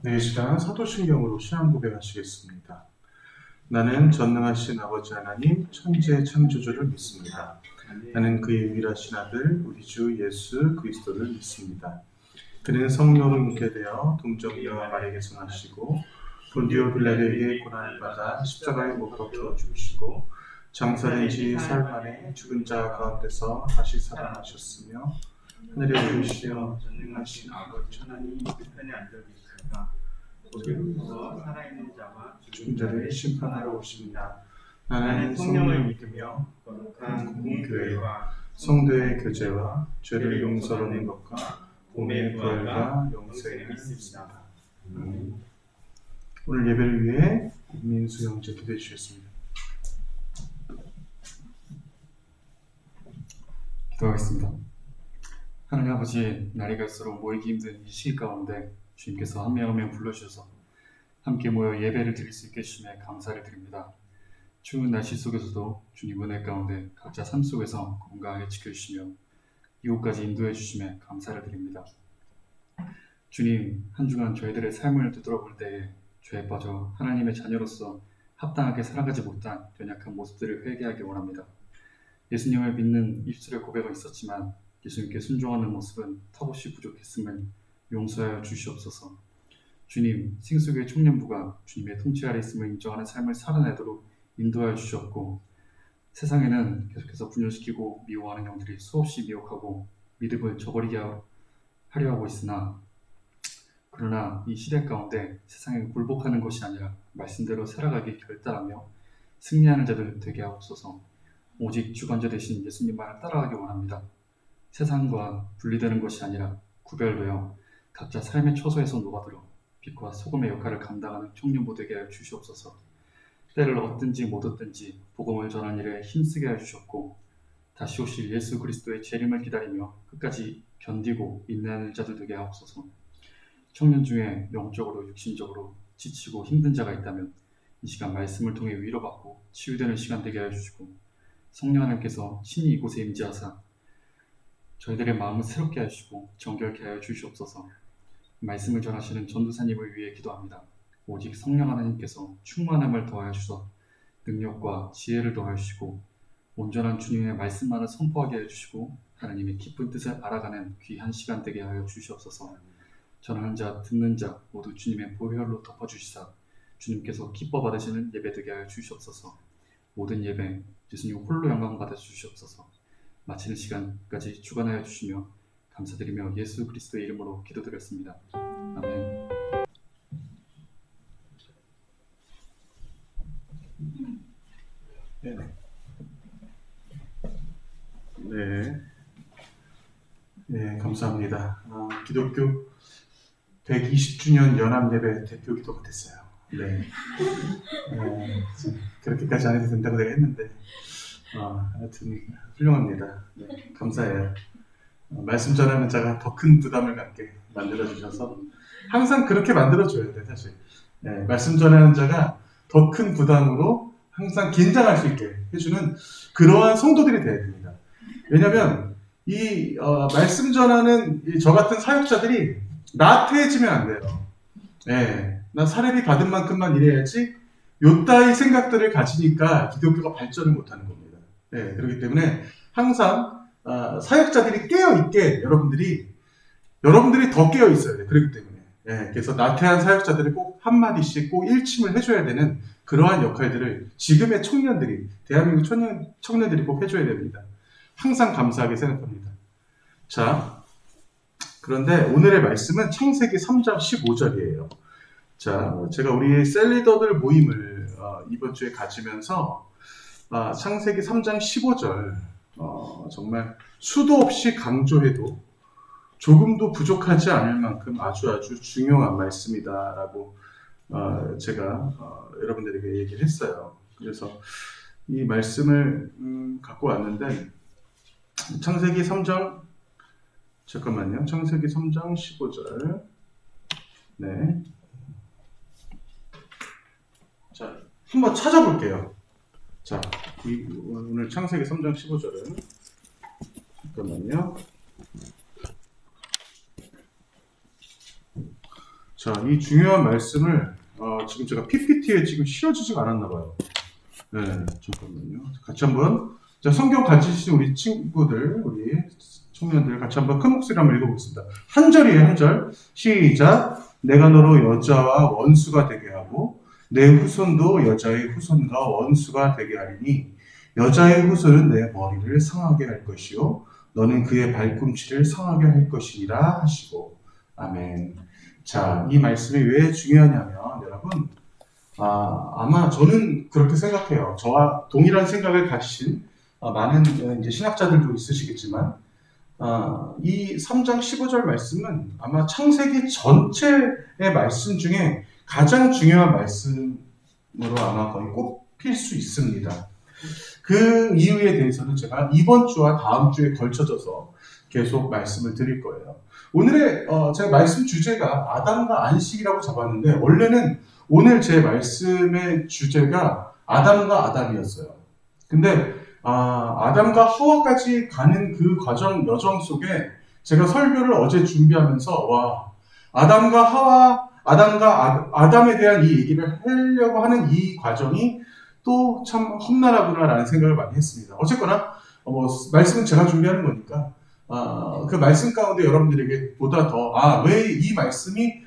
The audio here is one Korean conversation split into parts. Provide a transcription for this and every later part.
네, 이 시간 사도신경으로 신앙 고백하시겠습니다. 나는 전능하신 아버지 하나님 천지의 창조주를 믿습니다. 나는 그의 유일하신 아들 우리 주 예수 그리스도를 믿습니다. 그는 성령으로 잉태되어 동정녀 마리아에게서 나시고 본디오 빌라도에 의해 고난을 받아 십자가에 못 박혀 죽으시고 장사된 지 사흘 만에 죽은 자 가운데서 다시 살아나셨으며 하늘에 오르시어 전능하신 아버지 하나님 우편에 앉아 계시다가 거기로서 살아있는 자와 죽은 자를 심판하러 오십니다. 나는 성령을 믿으며 거룩한 공교회와 성도의 교제와 죄를 용서하는 것과 몸의 부활과 영생을 믿습니다. 오늘 예배를 위해 민수 형제 기도해 주셨습니다. 기도하겠습니다. 하나님 아버지, 날이 갈수록 모이기 힘든 이 시기 가운데 주님께서 한 명 한 명 불러주셔서 함께 모여 예배를 드릴 수 있게 해주심에 감사를 드립니다. 추운 날씨 속에서도 주님 은혜 가운데 각자 삶 속에서 건강하게 지켜주시며 이곳까지 인도해 주심에 감사를 드립니다. 주님, 한 주간 저희들의 삶을 되돌아볼 때에 죄에 빠져 하나님의 자녀로서 합당하게 살아가지 못한 연약한 모습들을 회개하기 원합니다. 예수님을 믿는 입술의 고백은 있었지만 예수님께 순종하는 모습은 턱없이 부족했음을 용서하여 주시옵소서. 주님, 생수교회 청년부가 주님의 통치 아래 있음을 인정하는 삶을 살아내도록 인도하여 주셨고, 세상에는 계속해서 분열시키고 미워하는 영들이 수없이 미혹하고 믿음을 저버리게 하려 하고 있으나, 그러나 이 시대 가운데 세상에 굴복하는 것이 아니라 말씀대로 살아가기 결단하며 승리하는 자들 되게 하옵소서. 오직 주관자 되신 예수님만을 따라가기 원합니다. 세상과 분리되는 것이 아니라 구별되어 각자 삶의 처소에서 녹아들어 빛과 소금의 역할을 감당하는 청년부 되게 하여 주시옵소서. 때를 얻든지 못 얻든지 복음을 전하는 일에 힘쓰게 하여 주셨고, 다시 오실 예수 그리스도의 재림을 기다리며 끝까지 견디고 인내하는 자들 되게 하옵소서. 청년 중에 영적으로 육신적으로 지치고 힘든 자가 있다면 이 시간 말씀을 통해 위로받고 치유되는 시간 되게 하여 주시고, 성령 하나님께서 친히 이곳에 임재하사 저희들의 마음을 새롭게 하시고 정결케 하여 주시옵소서. 말씀을 전하시는 전도사님을 위해 기도합니다. 오직 성령 하나님께서 충만함을 더하여 주셔서 능력과 지혜를 더하여 주시고 온전한 주님의 말씀만을 선포하게 하여 주시고 하나님의 기쁜 뜻을 알아가는 귀한 시간 되게 하여 주시옵소서. 전하는 자 듣는 자 모두 주님의 보혈로 덮어주시사 주님께서 기뻐 받으시는 예배 되게 하여 주시옵소서. 모든 예배 예수님 홀로 영광 받아 주시옵소서. 마치는 시간까지 주관하여 주시며 감사드리며 예수 그리스도의 이름으로 기도드렸습니다. 아멘. 네, 감사합니다. 기독교 120주년 연합예배 대표 기도가 됐어요. 네. 그렇게까지 안 해도 된다고 내가 했는데, 하여튼 훌륭합니다. 네, 감사해요. 말씀 전하는 자가 더 큰 부담을 갖게 만들어주셔서 항상 그렇게 만들어줘야 돼, 사실. 네, 말씀 전하는 자가 더 큰 부담으로 항상 긴장할 수 있게 해주는 그러한 성도들이 되어야 됩니다. 왜냐하면 이 말씀 전하는 저 같은 사역자들이 나태해지면 안 돼요. 네, 나 사례비 받은 만큼만 일해야지 요따위 생각들을 가지니까 기독교가 발전을 못하는 겁니다. 네, 그렇기 때문에 항상 사역자들이 깨어있게 여러분들이 더 깨어있어야 돼요. 그렇기 때문에. 네, 그래서 나태한 사역자들이 꼭 한마디씩 꼭 일침을 해줘야 되는 그러한 역할들을 지금의 청년들이, 대한민국 청년들이 꼭 해줘야 됩니다. 항상 감사하게 생각합니다. 자, 그런데 오늘의 말씀은 창세기 3장 15절이에요. 자, 제가 우리 셀리더들 모임을 이번 주에 가지면서 창세기 3장 15절 정말 수도 없이 강조해도 조금도 부족하지 않을 만큼 아주 중요한 말씀이다라고 제가 여러분들에게 얘기를 했어요. 그래서 이 말씀을 갖고 왔는데 창세기 3장 창세기 3장 15절. 네. 자, 한번 찾아볼게요. 자, 오늘 창세기 3장 15절은 잠깐만요. 자, 자, 이 중요한 말씀을 지금 제가 PPT에 지금 실어주지가 않았나 봐요. 네, 잠깐만요. 같이 한번 자, 성경 가지신 우리 친구들, 우리 청년들 같이 한번 큰 목소리로 한번 읽어보겠습니다. 한 절이에요, 한 절. 시작. 내가 너로 여자와 원수가 되게 하고 내 후손도 여자의 후손과 원수가 되게 하리니 여자의 후손은 내 머리를 상하게 할 것이요 너는 그의 발꿈치를 상하게 할 것이니라 하시고 아멘. 자, 이 말씀이 왜 중요하냐면 여러분 아마 저는 그렇게 생각해요. 저와 동일한 생각을 가지신 많은 이제 신학자들도 있으시겠지만 이 3장 15절 말씀은 아마 창세기 전체의 말씀 중에 가장 중요한 말씀으로 아마 거의 꼽힐 수 있습니다. 그 이유에 대해서는 제가 이번 주와 다음 주에 걸쳐져서 계속 말씀을 드릴 거예요. 오늘의 제 말씀 주제가 아담과 안식이라고 잡았는데 원래는 오늘 제 말씀의 주제가 아담과 아담이었어요. 근데 아담과 하와까지 가는 그 과정 여정 속에 제가 설교를 어제 준비하면서 아담과 아담에 대한 이 얘기를 하려고 하는 이 과정이 또 참 험난하구나라는 생각을 많이 했습니다. 어쨌거나 말씀은 제가 준비하는 거니까 그 말씀 가운데 여러분들에게 보다 더 왜 이 말씀이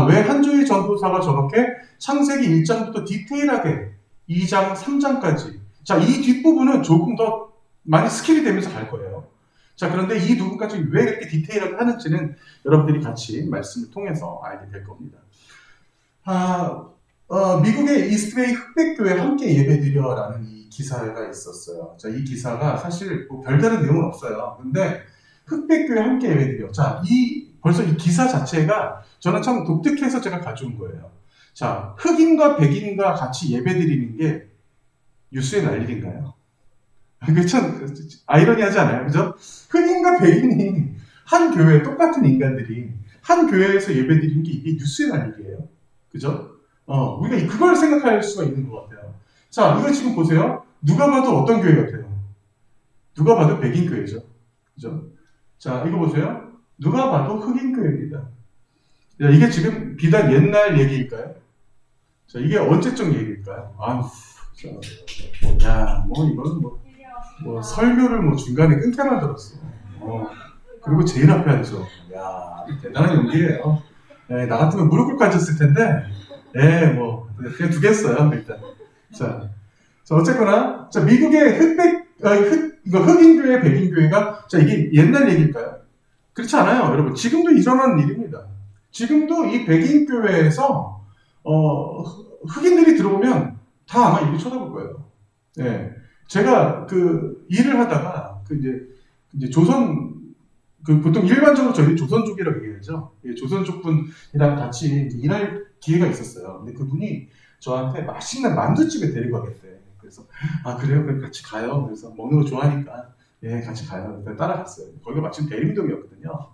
왜 한조의 전도사가 저렇게 창세기 1장부터 디테일하게 2장, 3장까지 자, 이 뒷부분은 조금 더 많이 스킬이 되면서 갈 거예요. 자, 그런데 이 부분까지 왜 이렇게 디테일하게 하는지는 여러분들이 같이 말씀을 통해서 알게 될 겁니다. 미국의 이스트베이 흑백교회 함께 예배드려라는 이 기사가 있었어요. 자, 이 기사가 사실 뭐 별다른 내용은 없어요. 근데 흑백교회 함께 예배드려. 자, 벌써 이 기사 자체가 저는 참 독특해서 제가 가져온 거예요. 자, 흑인과 백인과 같이 예배드리는 게 뉴스에 날 일인가요? 그게 참 아이러니하지 않아요? 그죠? 흑인과 백인이 한 교회, 똑같은 인간들이 한 교회에서 예배드리는 게 이게 뉴스에 날 일이에요. 그죠? 우리가 그걸 생각할 수가 있는 것 같아요. 자, 이거 지금 보세요. 누가 봐도 어떤 교회 같아요? 누가 봐도 백인 교회죠. 그죠? 자, 이거 보세요. 누가 봐도 흑인 교회입니다. 야, 이게 지금 비단 옛날 얘기일까요? 자, 이게 언제적 얘기일까요? 이거는 설교를 설교를 중간에 끊게 만들었어. 그리고 제일 앞에 앉죠. 야, 대단한 용기예요. 나 같으면 무릎 꿇고 앉았을 텐데, 그냥 두겠어요, 일단. 자, 어쨌거나, 자, 미국의 흑인교회, 백인교회가, 자, 이게 옛날 얘기일까요? 그렇지 않아요, 여러분. 지금도 일어나는 일입니다. 지금도 이 백인교회에서, 흑인들이 들어오면 다 아마 이렇게 쳐다볼 거예요. 예. 제가 일을 하다가, 이제 보통 일반적으로 저희 조선족이라고 얘기하죠. 조선족 분이랑 같이 일할 기회가 있었어요. 근데 그분이 저한테 맛있는 만두집에 데리고 가겠대. 그래서, 그래요? 그럼 같이 가요. 그래서 먹는 거 좋아하니까, 같이 가요. 그래서 따라갔어요. 거기가 마침 대림동이었거든요.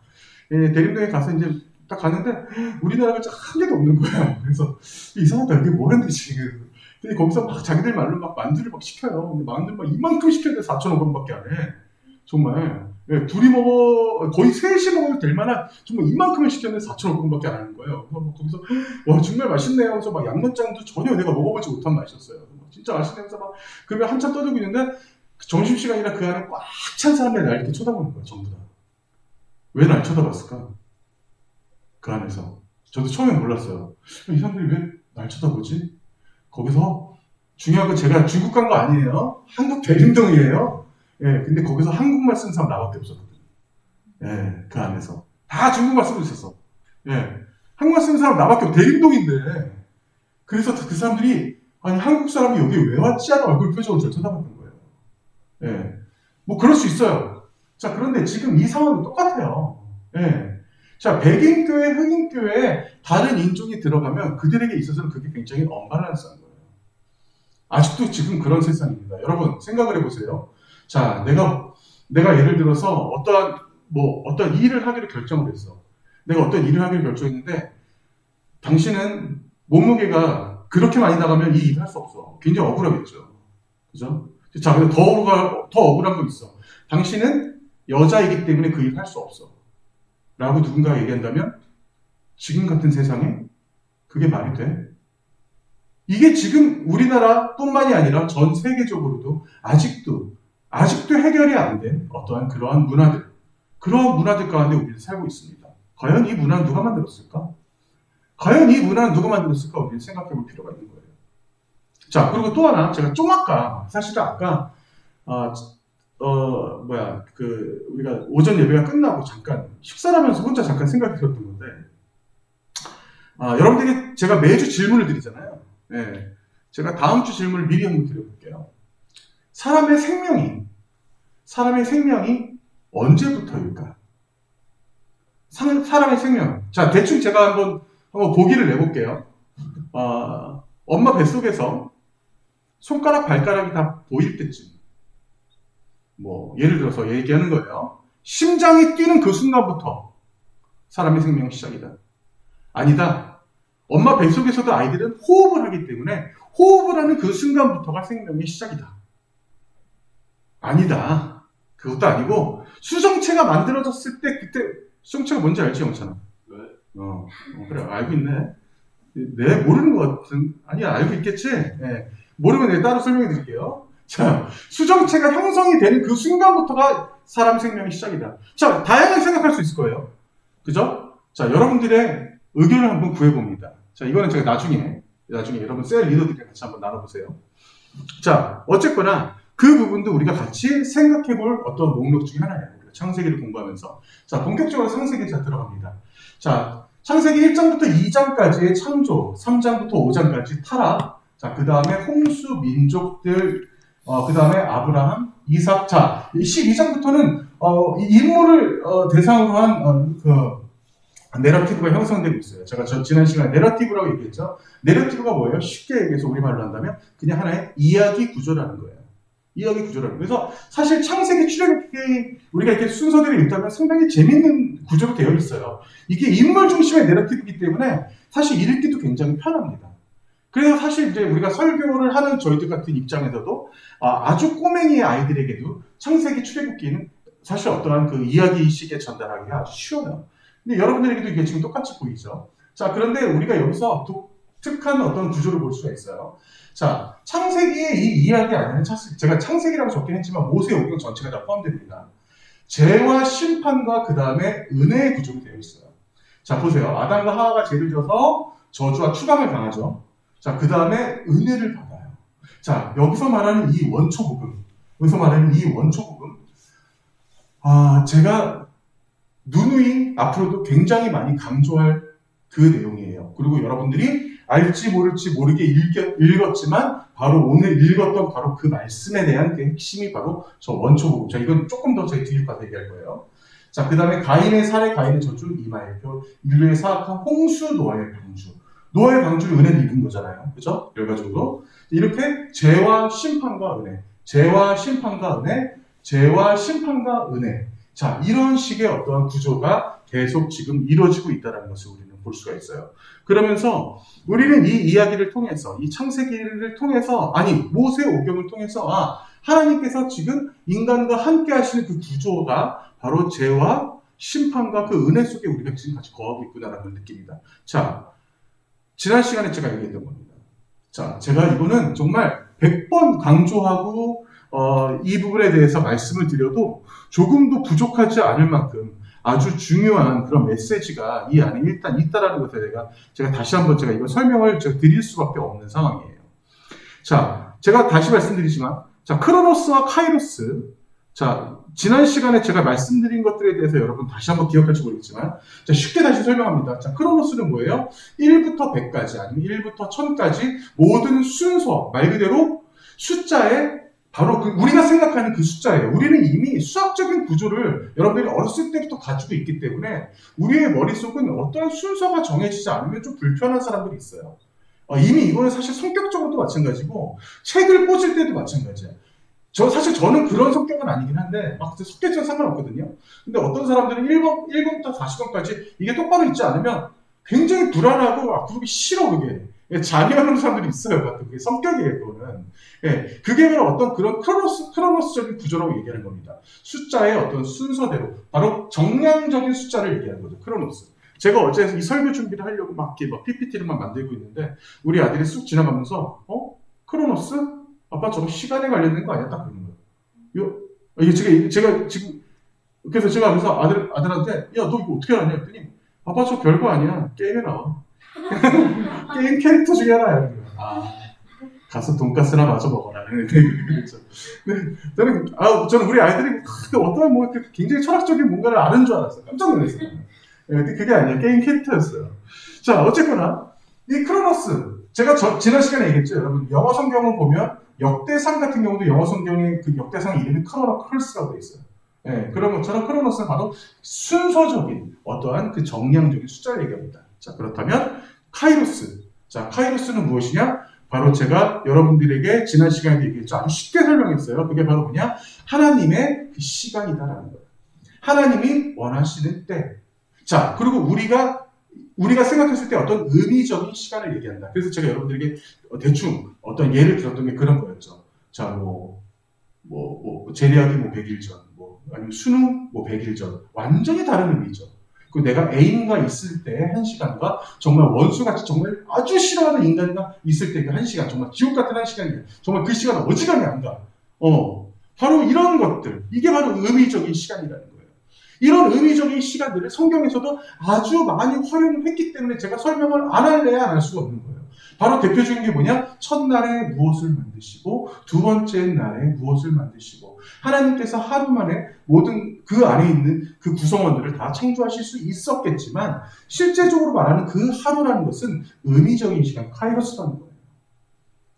대림동에 가서 이제 딱 갔는데, 우리나라가 한 개도 없는 거예요. 그래서, 이상하다. 이게 뭐 하는데 지금. 근데 거기서 막 자기들 말로 막 만두를 막 시켜요. 근데 만두를 막 이만큼 시켰는데 4,500원밖에 안 해. 정말. 둘이 거의 셋이 먹어도 될 만한, 정말 이만큼을 시켰는데 4,500원밖에 안 하는 거예요. 그래서 거기서, 정말 맛있네요. 그래서 막 양념장도 전혀 내가 먹어보지 못한 맛이었어요. 진짜 맛있네요. 그래서 그러면 한참 떠들고 있는데, 점심시간이라 그 안에 꽉 찬 사람들이 날 이렇게 쳐다보는 거예요. 전부 다. 왜 날 쳐다봤을까? 그 안에서. 저도 처음엔 몰랐어요. 이 사람들이 왜 날 쳐다보지? 거기서 중요한 건 제가 중국 간 거 아니에요. 한국 대림동이에요. 근데 거기서 한국말 쓰는 사람 나밖에 없었거든요. 그 안에서. 다 중국말 쓰고 있었어. 한국말 쓰는 사람 나밖에 없어. 대림동인데. 그래서 그 사람들이, 한국 사람이 여기 왜 왔지? 하는 얼굴 표정을 저를 쳐다봤던 거예요. 뭐 그럴 수 있어요. 자, 그런데 지금 이 상황은 똑같아요. 자, 백인교회, 흑인교회에 다른 인종이 들어가면 그들에게 있어서는 그게 굉장히 언밸런스한 거예요. 아직도 지금 그런 세상입니다. 여러분, 생각을 해보세요. 자, 내가 예를 들어서 어떤 일을 하기로 결정을 했어. 내가 어떤 일을 하기로 결정했는데, 당신은 몸무게가 그렇게 많이 나가면 이 일을 할 수 없어. 굉장히 억울하겠죠. 그죠? 자, 근데 더 억울한 거 있어. 당신은 여자이기 때문에 그 일을 할 수 없어. 라고 누군가 얘기한다면, 지금 같은 세상에 그게 말이 돼? 이게 지금 우리나라뿐만이 아니라 전 세계적으로도 아직도 해결이 안 된 어떠한 그러한 문화들 가운데 우리는 살고 있습니다. 과연 이 문화는 누가 만들었을까? 우리는 생각해 볼 필요가 있는 거예요. 자, 그리고 또 하나, 제가 좀 사실은 아까, 우리가 오전 예배가 끝나고 잠깐, 식사를 하면서 혼자 잠깐 생각이 들었던 건데, 여러분들에게 제가 매주 질문을 드리잖아요. 네, 제가 다음 주 질문을 미리 한번 드려볼게요. 사람의 생명이 언제부터일까? 사람의 생명. 자, 대충 제가 한번 보기를 내볼게요. 엄마 뱃속에서 손가락, 발가락이 다 보일 때쯤. 예를 들어서 얘기하는 거예요. 심장이 뛰는 그 순간부터 사람의 생명이 시작이다. 아니다. 엄마 뱃속에서도 아이들은 호흡을 하기 때문에 호흡을 하는 그 순간부터가 생명의 시작이다. 아니다. 그것도 아니고 수정체가 만들어졌을 때 그때 수정체가 뭔지 알지, 영찬아? 네. 그래, 알고 있네. 네, 모르는 것 같은. 아니야, 알고 있겠지? 네. 모르면 내가 따로 설명해 드릴게요. 자, 수정체가 형성이 되는 그 순간부터가 사람 생명의 시작이다. 자, 다양하게 생각할 수 있을 거예요. 그죠? 자, 여러분들의 의견을 한번 구해봅니다. 자, 이거는 제가 나중에 여러분 셀 리더들이랑 같이 한번 나눠보세요. 자, 어쨌거나 그 부분도 우리가 같이 생각해 볼 어떤 목록 중에 하나예요. 창세기를 공부하면서. 자, 본격적으로 창세기 들어갑니다. 자, 창세기 1장부터 2장까지의 창조, 3장부터 5장까지 타락, 자, 그 다음에 홍수 민족들, 그 다음에 아브라함, 이삭. 자, 12장부터는 인물을 대상으로 한 내러티브가 형성되고 있어요. 제가 지난 시간에 내러티브라고 얘기했죠. 내러티브가 뭐예요? 쉽게 얘기해서 우리말로 한다면 그냥 하나의 이야기 구조라는 거예요. 그래서 사실 창세기 출애굽기 우리가 이렇게 순서대로 읽다면 상당히 재밌는 구조로 되어 있어요. 이게 인물 중심의 내러티브이기 때문에 사실 읽기도 굉장히 편합니다. 그래서 사실 이제 우리가 설교를 하는 저희들 같은 입장에서도 아주 꼬맹이 아이들에게도 창세기 출애굽기는 사실 어떠한 그 이야기식에 전달하기가 아주 쉬워요. 근데 여러분들에게도 이게 지금 똑같이 보이죠. 자, 그런데 우리가 여기서 독특한 어떤 구조를 볼 수가 있어요. 자, 창세기의 이 이야기 안에는 제가 창세기라고 적긴 했지만 모세오경 전체가 다 포함됩니다. 죄와 심판과 그 다음에 은혜의 구조로 되어 있어요. 자, 보세요. 아담과 하와가 죄를 져서 저주와 추방을 당하죠. 자, 그 다음에 은혜를 받아요. 자, 여기서 말하는 이 원초복음. 제가 누누이 앞으로도 굉장히 많이 강조할 그 내용이에요. 그리고 여러분들이 알지 모르게 읽었지만 바로 오늘 읽었던 바로 그 말씀에 대한 그 핵심이 바로 저 원초복음. 자, 이건 조금 더 저희 뒤로 가서 얘기할 거예요. 자, 그 다음에 가인의 살해, 가인의 저주, 이마의 표, 인류의 사악한 홍수, 노아의 방주. 노아의 방주를 은혜를 입은 거잖아요. 그죠? 결과적으로. 이렇게 죄와 심판과 은혜. 자, 이런 식의 어떠한 구조가 계속 지금 이루어지고 있다는 것을 우리는 볼 수가 있어요. 그러면서 우리는 이 이야기를 통해서, 이 창세기를 통해서, 모세오경을 통해서, 하나님께서 지금 인간과 함께 하시는 그 구조가 바로 죄와 심판과 그 은혜 속에 우리가 지금 같이 거하고 있구나라는 걸 느낍니다. 자, 지난 시간에 제가 얘기했던 겁니다. 자, 제가 이거는 정말 100번 강조하고, 이 부분에 대해서 말씀을 드려도 조금도 부족하지 않을 만큼 아주 중요한 그런 메시지가 이 안에 일단 있다라는 것에 제가 다시 한번 이거 설명을 드릴 수밖에 없는 상황이에요. 자, 제가 다시 말씀드리지만, 자, 크로노스와 카이로스. 자, 지난 시간에 제가 말씀드린 것들에 대해서 여러분 다시 한번 기억할지 모르겠지만, 자, 쉽게 다시 설명합니다. 자, 크로노스는 뭐예요? 1부터 100까지, 아니면 1부터 1000까지 모든 순서, 말 그대로 숫자에 바로 우리가 생각하는 그 숫자예요. 우리는 이미 수학적인 구조를 여러분들이 어렸을 때부터 가지고 있기 때문에 우리의 머릿속은 어떤 순서가 정해지지 않으면 좀 불편한 사람들이 있어요. 이미 이거는 사실 성격적으로도 마찬가지고 책을 꽂을 때도 마찬가지예요. 사실 저는 그런 성격은 아니긴 한데 성격에는 상관없거든요. 근데 어떤 사람들은 1번부터 40번까지 이게 똑바로 있지 않으면 굉장히 불안하고 그러기 싫어 그게. 자기하는 사람들이 있어요. 가끔. 그게 성격이에요, 그거는. 그게 바로 어떤 그런 크로노스적인 구조라고 얘기하는 겁니다. 숫자의 어떤 순서대로, 바로 정량적인 숫자를 얘기하는 거죠, 크로노스. 제가 어제 이 설교 준비를 하려고 막 이렇게 막 PPT를 막 만들고 있는데 우리 아들이 쑥 지나가면서 크로노스? 아빠 저거 시간에 관련된 거 아니야? 딱 그러는 거예요. 이게 제가 지금 그래서 제가 하면서 아들한테 야 너 이거 어떻게 알았냐 했더니 아빠 저 별거 아니야. 게임에 나와. 게임 캐릭터 중에 하나야. 가서 돈가스나 마저 먹어라. 그렇죠. 저는 우리 아이들이 어떤 뭐 굉장히 철학적인 뭔가를 아는 줄 알았어요. 깜짝 놀랐어요. 근데 그게 아니에요. 게임 캐릭터였어요. 자, 어쨌거나 이 크로노스 제가 지난 시간에 얘기했죠. 여러분 영어 성경을 보면 역대상 같은 경우도 영어 성경의 그 역대상 이름이 크로노클스라고 돼 있어요. 그런 것처럼 크로노스는 바로 순서적인 어떠한 그 정량적인 숫자를 얘기합니다. 자, 그렇다면 카이로스. 자, 카이로스는 무엇이냐? 바로 제가 여러분들에게 지난 시간에 얘기했죠. 아주 쉽게 설명했어요. 그게 바로 뭐냐? 하나님의 그 시간이다라는 거예요. 하나님이 원하시는 때. 자, 그리고 우리가 생각했을 때 어떤 의미적인 시간을 얘기한다. 그래서 제가 여러분들에게 대충 어떤 예를 들었던 게 그런 거였죠. 자, 제리학이 100일 전, 아니면 수능 100일 전. 완전히 다른 의미죠. 그 내가 애인과 있을 때 1시간과 정말 원수같이 정말 아주 싫어하는 인간과 있을 때 그 1시간, 정말 지옥 같은 1시간이에요. 정말 그 시간 어지간히 안 가. 바로 이런 것들. 이게 바로 의미적인 시간이라는 거예요. 이런 의미적인 시간들을 성경에서도 아주 많이 활용을 했기 때문에 제가 설명을 안 할래야 안 할 수가 없는 거예요. 바로 대표적인 게 뭐냐? 첫날에 무엇을 만드시고 두 번째 날에 무엇을 만드시고 하나님께서 하루 만에 모든 그 안에 있는 그 구성원들을 다 창조하실 수 있었겠지만 실제적으로 말하는 그 하루라는 것은 의미적인 시간, 카이로스라는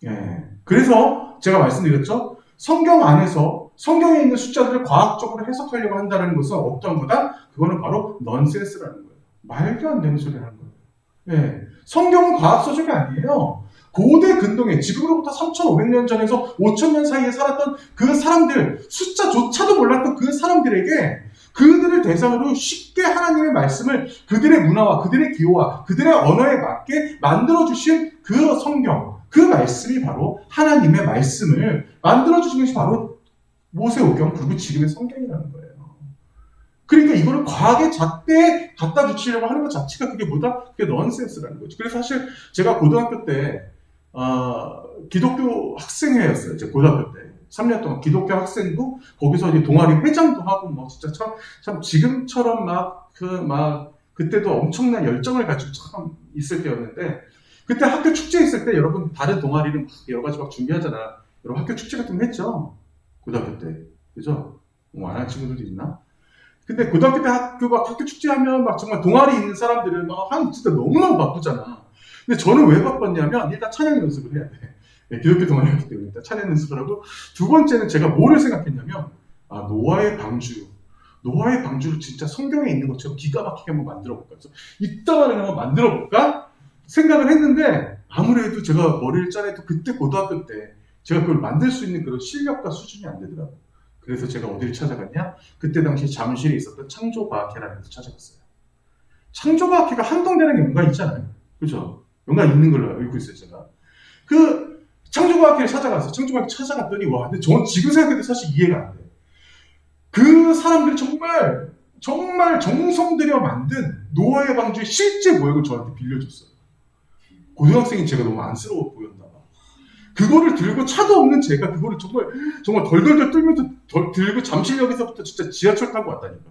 거예요. 그래서 제가 말씀드렸죠. 성경 안에서 성경에 있는 숫자들을 과학적으로 해석하려고 한다는 것은 어떤 거다? 그거는 바로 넌센스라는 거예요. 말도 안 되는 소리를 하는 거예요. 성경은 과학서적이 아니에요. 고대 근동에 지금으로부터 3,500년 전에서 5,000년 사이에 살았던 그 사람들, 숫자조차도 몰랐던 그 사람들에게 그들을 대상으로 쉽게 하나님의 말씀을 그들의 문화와 그들의 기호와 그들의 언어에 맞게 만들어주신 그 성경, 그 말씀이 바로 하나님의 말씀을 만들어주신 것이 바로 모세오경 그리고 지금의 성경이라는 거예요. 그러니까 이거를 과학의 잣대에 갖다 붙이려고 하는 것 자체가 그게 뭐다? 그게 넌센스라는 거죠. 그래서 사실 제가 고등학교 때 기독교 학생회였어요. 제 고등학교 때 3년 동안 기독교 학생도 거기서 이제 동아리 회장도 하고 뭐 진짜 참 지금처럼 그때도 엄청난 열정을 가지고 참 있을 때였는데 그때 학교 축제 있을 때 여러분 다른 동아리는 여러 가지 막 준비하잖아. 여러분 학교 축제 같은 거 했죠? 고등학교 때 그죠? 뭐 안 한 친구들도 있나? 근데 고등학교 때 학교 축제하면 막 정말 동아리 있는 사람들은 진짜 너무너무 바쁘잖아. 근데 저는 왜 바빴냐면 일단 찬양 연습을 해야 돼. 기독교 동아리였기 때문에 일단 찬양 연습을 하고 두 번째는 제가 뭐를 생각했냐면 노아의 방주를 진짜 성경에 있는 것처럼 기가 막히게 한번 만들어 볼까. 그래서 이따가는 한번 만들어 볼까 생각을 했는데 아무래도 제가 머리를 짜내도 그때 고등학교 때 제가 그걸 만들 수 있는 그런 실력과 수준이 안 되더라고요. 그래서 제가 어디를 찾아갔냐? 그때 당시 잠실에 있었던 창조과학회라는 데서 찾아갔어요. 창조과학회가 한동대랑에 뭔가 있잖아요. 그죠? 뭔가 있는 걸로 알고 있어요, 제가. 그 창조과학회를 찾아갔더니 근데 저는 지금 생각해도 사실 이해가 안 돼요. 그 사람들이 정말 정성 들여 만든 노아의 방주의 실제 모형을 저한테 빌려줬어요. 고등학생인 제가 너무 안쓰러워 보였나 봐. 그거를 들고 차도 없는 제가 그거를 정말 덜덜덜 떨면서 들고 잠실역에서부터 진짜 지하철 타고 왔다니까.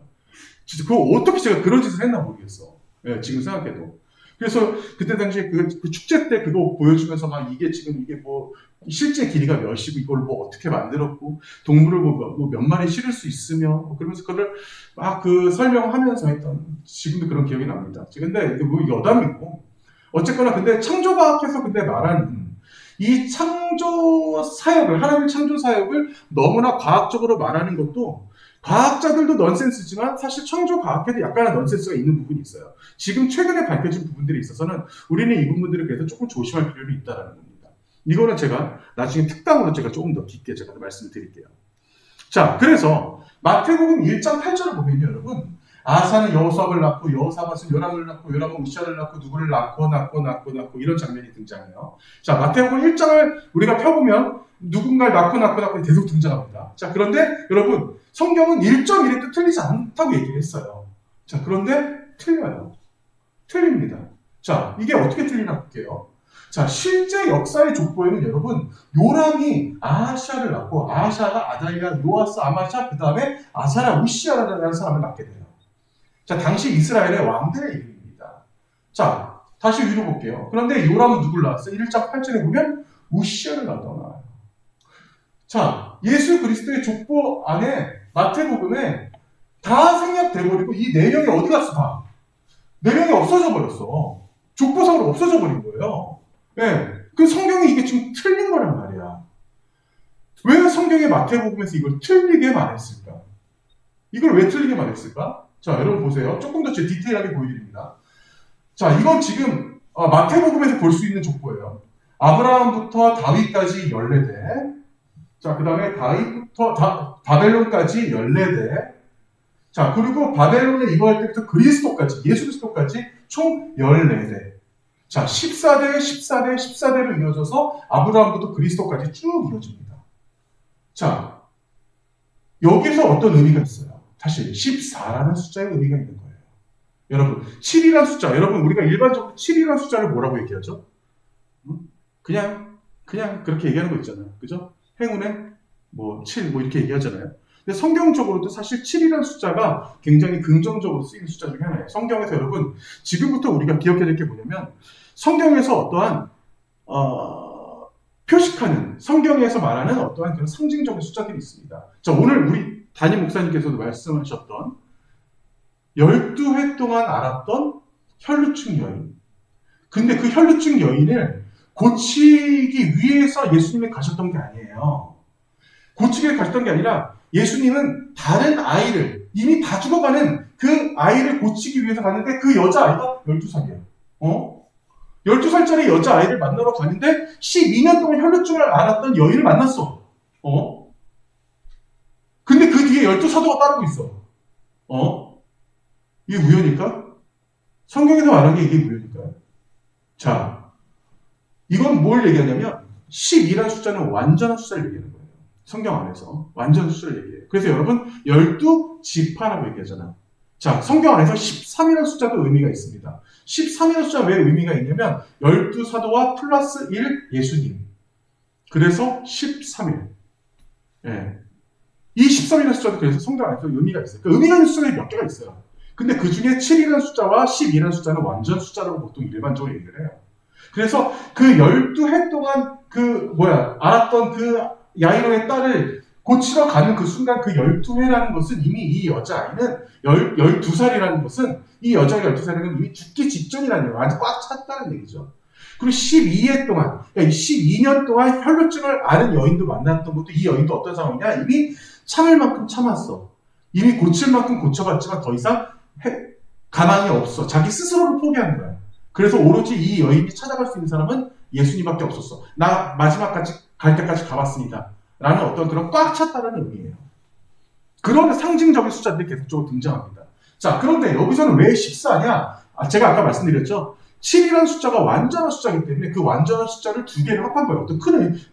진짜 그거 어떻게 제가 그런 짓을 했나 모르겠어. 지금 생각해도. 그래서 그때 당시에 그 축제 때 그거 보여주면서 이게 뭐 실제 길이가 몇이고 이걸 뭐 어떻게 만들었고 동물을 뭐 몇 마리 실을 수 있으며 그러면서 그걸 막 설명하면서 했던 지금도 그런 기억이 납니다. 근데 뭐 여담이고 어쨌거나 근데 창조과학에서 말하는 이 창조 사역을 하나님의 창조 사역을 너무나 과학적으로 말하는 것도 과학자들도 넌센스지만 사실 창조과학에도 약간의 넌센스가 있는 부분이 있어요. 지금 최근에 밝혀진 부분들이 있어서는 우리는 이 부분들을 그래서 조금 조심할 필요는 있다는 겁니다. 이거는 제가 나중에 특강으로 제가 조금 더 깊게 제가 말씀을 드릴게요. 자, 그래서 마태복음 1장 8절을 보면요, 여러분. 아사는 여호수아를 낳고 여호사밧은 요람을 낳고 요람은 우시아를 낳고 누구를 낳고 이런 장면이 등장해요. 자, 마태복음 1장을 우리가 펴보면 누군가를 낳고 계속 등장합니다. 자, 그런데 여러분 성경은 1.1에도 틀리지 않다고 얘기를 했어요. 자, 그런데 틀려요. 틀립니다. 자, 이게 어떻게 틀리나 볼게요. 자, 실제 역사의 족보에는 여러분, 요람이 아하시아를 낳고, 아하시아가 아달랴, 요아스, 아마샤, 그 다음에 아사랴, 우시아라는 사람을 낳게 돼요. 자, 당시 이스라엘의 왕들의 이름입니다. 자, 다시 위로 볼게요. 그런데 요람은 누굴 낳았어요? 1장 8절에 보면 우시아를 낳았다고 나와요. 자, 예수 그리스도의 족보 안에 마태복음에 다 생략돼버리고 이 4명이 어디 갔어 다? 4명이 없어져 버렸어. 족보상으로 없어져 버린 거예요. 네. 그 성경이 이게 지금 틀린 거란 말이야. 왜 성경의 마태복음에서 이걸 틀리게 말했을까? 이걸 왜 틀리게 말했을까? 자, 여러분 보세요. 조금 더 제 디테일하게 보여드립니다. 자, 이건 지금 마태복음에서 볼 수 있는 족보예요. 아브라함부터 다윗까지 14대. 자, 그 다음에 다윗부터 바벨론까지 14대. 자, 그리고 바벨론에 입어할 때부터 그리스도까지, 예수 그리스도까지 총 14대. 자, 14대, 14대, 14대로 이어져서 아브라함부터 그리스도까지 쭉 이어집니다. 자, 여기서 어떤 의미가 있어요? 사실 14라는 숫자의 의미가 있는 거예요. 여러분, 7이라는 숫자, 여러분 우리가 일반적으로 7이라는 숫자를 뭐라고 얘기하죠? 그냥 그렇게 얘기하는 거 있잖아요. 그죠? 행운의 7 이렇게 얘기하잖아요. 근데 성경적으로도 사실 7이라는 숫자가 굉장히 긍정적으로 쓰이는 숫자 중에 하나예요. 성경에서 여러분, 지금부터 우리가 기억해야 될 게 뭐냐면, 성경에서 어떠한 표식하는, 성경에서 말하는 어떠한 그런 상징적인 숫자들이 있습니다. 자, 오늘 우리 담임 목사님께서도 말씀하셨던 12회 동안 알았던 혈루증 여인. 근데 그 혈루증 여인을 고치기 위해서 예수님이 가셨던 게 아니에요. 고치기 위해 가셨던 게 아니라 예수님은 다른 아이를, 이미 다 죽어가는 그 아이를 고치기 위해서 갔는데 그 여자아이가 12살이에요. 12살짜리 여자아이를 만나러 갔는데 12년 동안 혈루증을 앓았던 여인을 만났어. 근데 그 뒤에 12사도가 따르고 있어. 이게 우연일까? 성경에서 말한 게 이게 우연일까요? 자, 이건 뭘 얘기하냐면 12라는 숫자는 완전한 숫자를 얘기하는 거예요. 성경 안에서 완전한 숫자를 얘기해요. 그래서 여러분 12지파라고 얘기하잖아요. 자, 성경 안에서 13이라는 숫자도 의미가 있습니다. 13이라는 숫자가 왜 의미가 있냐면 12사도와 플러스 1 예수님. 그래서 13일. 예. 이 13이라는 숫자도 그래서 성경 안에서 의미가 있어요. 그러니까 의미가 있는 숫자들이 몇 개가 있어요. 근데 그 중에 7이라는 숫자와 12라는 숫자는 완전 숫자라고 보통 일반적으로 얘기를 해요. 그래서 그 12해 동안 알았던 그 야이로의 딸을 고치러 가는 그 순간 그 12회라는 것은 이미 이 여자아이는 12살이라는 것은 이 여자가 12살이라는 이미 죽기 직전이라는 얘기예요. 아주 꽉 찼다는 얘기죠. 그리고 12회 동안, 그러니까 12년 동안 혈루증을 앓은 여인도 만났던 것도 이 여인도 어떤 상황이냐? 이미 참을 만큼 참았어. 이미 고칠 만큼 고쳐봤지만 더 이상 가망이 없어. 자기 스스로를 포기한 거야. 그래서 오로지 이 여인이 찾아갈 수 있는 사람은 예수님밖에 없었어. 나 마지막까지 갈 때까지 가봤습니다. 라는 어떤 그런 꽉 찼다는 의미예요. 그런 상징적인 숫자들이 계속적으로 등장합니다. 자, 그런데 여기서는 왜 14냐? 제가 아까 말씀드렸죠. 7이라는 숫자가 완전한 숫자이기 때문에 그 완전한 숫자를 2개를 합한 거예요.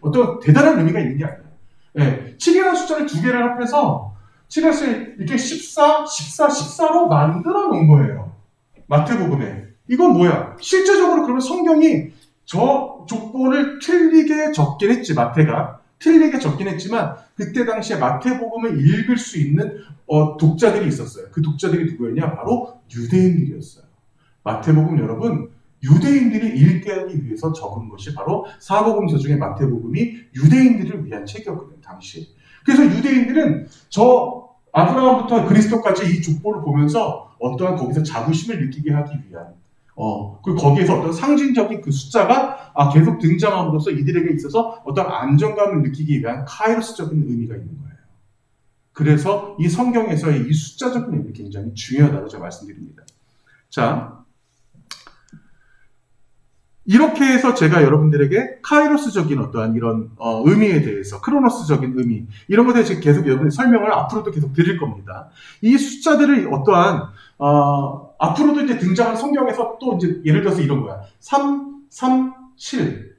어떤 대단한 의미가 있는 게 아니에요. 네, 7이라는 숫자를 2개를 합해서 7에서 이렇게 14로 만들어 놓은 거예요. 마태복음에. 이건 뭐야? 실제적으로 그러면 성경이 저 족보를 틀리게 적긴 했지, 마태가. 틀리게 적긴 했지만 그때 당시에 마태복음을 읽을 수 있는 독자들이 있었어요. 그 독자들이 누구였냐? 바로 유대인들이었어요. 마태복음 여러분, 유대인들이 읽게 하기 위해서 적은 것이 바로 사복음서 중에 마태복음이 유대인들을 위한 책이었거든요, 당시에. 그래서 유대인들은 저 아브라함부터 그리스도까지 이 족보를 보면서 어떠한 거기서 자부심을 느끼게 하기 위한 그리고 거기에서 어떤 상징적인 그 숫자가 계속 등장함으로써 이들에게 있어서 어떤 안정감을 느끼기 위한 카이로스적인 의미가 있는 거예요. 그래서 이 성경에서의 이 숫자적인 의미 굉장히 중요하다고 제가 말씀드립니다. 자, 이렇게 해서 제가 여러분들에게 카이로스적인 어떠한 이런 의미에 대해서 크로노스적인 의미 이런 것에 대해서 계속 여러분들 설명을 앞으로도 계속 드릴 겁니다. 이 숫자들을 어떠한 앞으로도 이제 등장한 성경에서 또 이제 예를 들어서 이런 거야. 3, 3, 7.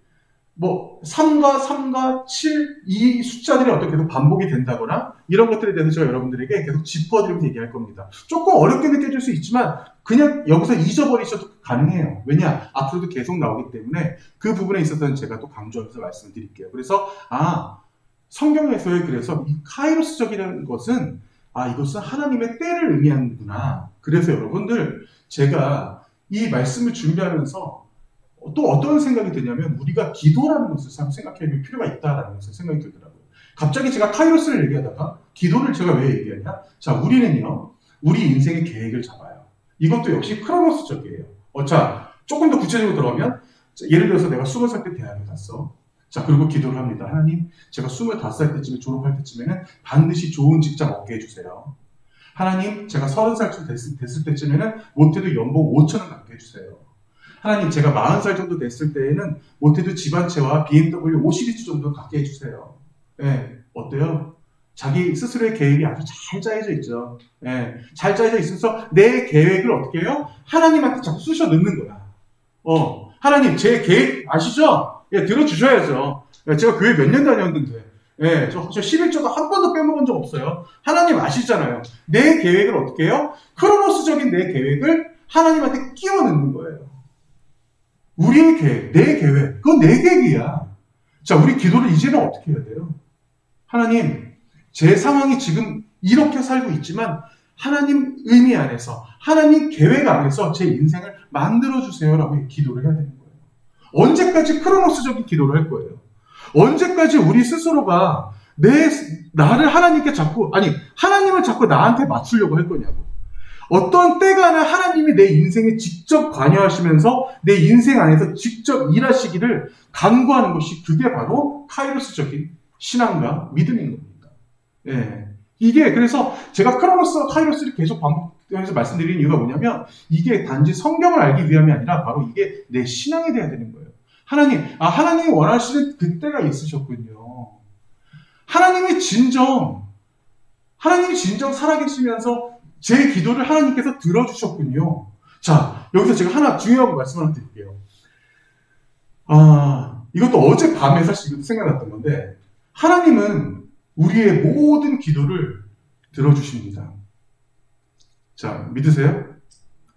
뭐 3과 7 이 숫자들이 어떻게 계속 반복이 된다거나 이런 것들에 대해서 제가 여러분들에게 계속 짚어드리면서 얘기할 겁니다. 조금 어렵게 느껴질 수 있지만 그냥 여기서 잊어버리셔도 가능해요. 왜냐? 앞으로도 계속 나오기 때문에 그 부분에 있어서는 제가 또 강조하면서 말씀을 드릴게요. 그래서 성경에서의 그래서 이 카이로스적이라는 것은 이것은 하나님의 때를 의미하는구나. 그래서 여러분들 제가 이 말씀을 준비하면서 또 어떤 생각이 드냐면 우리가 기도라는 것을 생각해야 할 필요가 있다라는 것을 생각이 들더라고요. 갑자기 제가 카이로스를 얘기하다가 기도를 제가 왜 얘기하냐? 자, 우리는요. 우리 인생의 계획을 잡아요. 이것도 역시 크로노스적이에요. 자, 조금 더 구체적으로 들어가면 예를 들어서 내가 20살 때 대학에 갔어. 자, 그리고 기도를 합니다. 하나님, 제가 25살 때쯤에 졸업할 때쯤에는 반드시 좋은 직장 얻게 해주세요. 하나님, 제가 30살쯤 됐을 때쯤에는 못해도 연봉 5천원 갖게 해주세요. 하나님, 제가 40살 정도 됐을 때에는 못해도 집 한 채와 BMW 5시리즈 정도 갖게 해주세요. 예, 어때요? 자기 스스로의 계획이 아주 잘 짜여져 있죠. 예, 잘 짜여져 있어서 내 계획을 어떻게 해요? 하나님한테 자꾸 쑤셔 넣는 거야. 하나님, 제 계획 아시죠? 예, 들어주셔야죠. 예, 제가 교회 몇 년 다녔는데, 예, 저 11조도 한 번도 빼먹은 적 없어요. 하나님 아시잖아요. 내 계획을 어떻게 해요? 크로노스적인 내 계획을 하나님한테 끼워 넣는 거예요. 우리의 계획, 내 계획, 그건 내 계획이야. 자, 우리 기도를 이제는 어떻게 해야 돼요? 하나님, 제 상황이 지금 이렇게 살고 있지만 하나님 의미 안에서, 하나님 계획 안에서 제 인생을 만들어주세요라고 기도를 해야 되는 거예요. 언제까지 크로노스적인 기도를 할 거예요? 언제까지 우리 스스로가 나를 하나님께 하나님을 자꾸 나한테 맞추려고 할 거냐고. 어떤 때가는 하나님이 내 인생에 직접 관여하시면서 내 인생 안에서 직접 일하시기를 간구하는 것이 그게 바로 카이로스적인 신앙과 믿음인 겁니다. 예. 이게 그래서 제가 크로노스와 카이로스를 계속 반복해서 말씀드리는 이유가 뭐냐면 이게 단지 성경을 알기 위함이 아니라 바로 이게 내 신앙이 돼야 되는 거예요. 하나님이 원하시는 그때가 있으셨군요. 하나님이 진정 살아계시면서 제 기도를 하나님께서 들어주셨군요. 자, 여기서 제가 하나 중요한 말씀 하나 드릴게요. 이것도 어젯밤에 사실 생각났던 건데, 하나님은 우리의 모든 기도를 들어주십니다. 자, 믿으세요?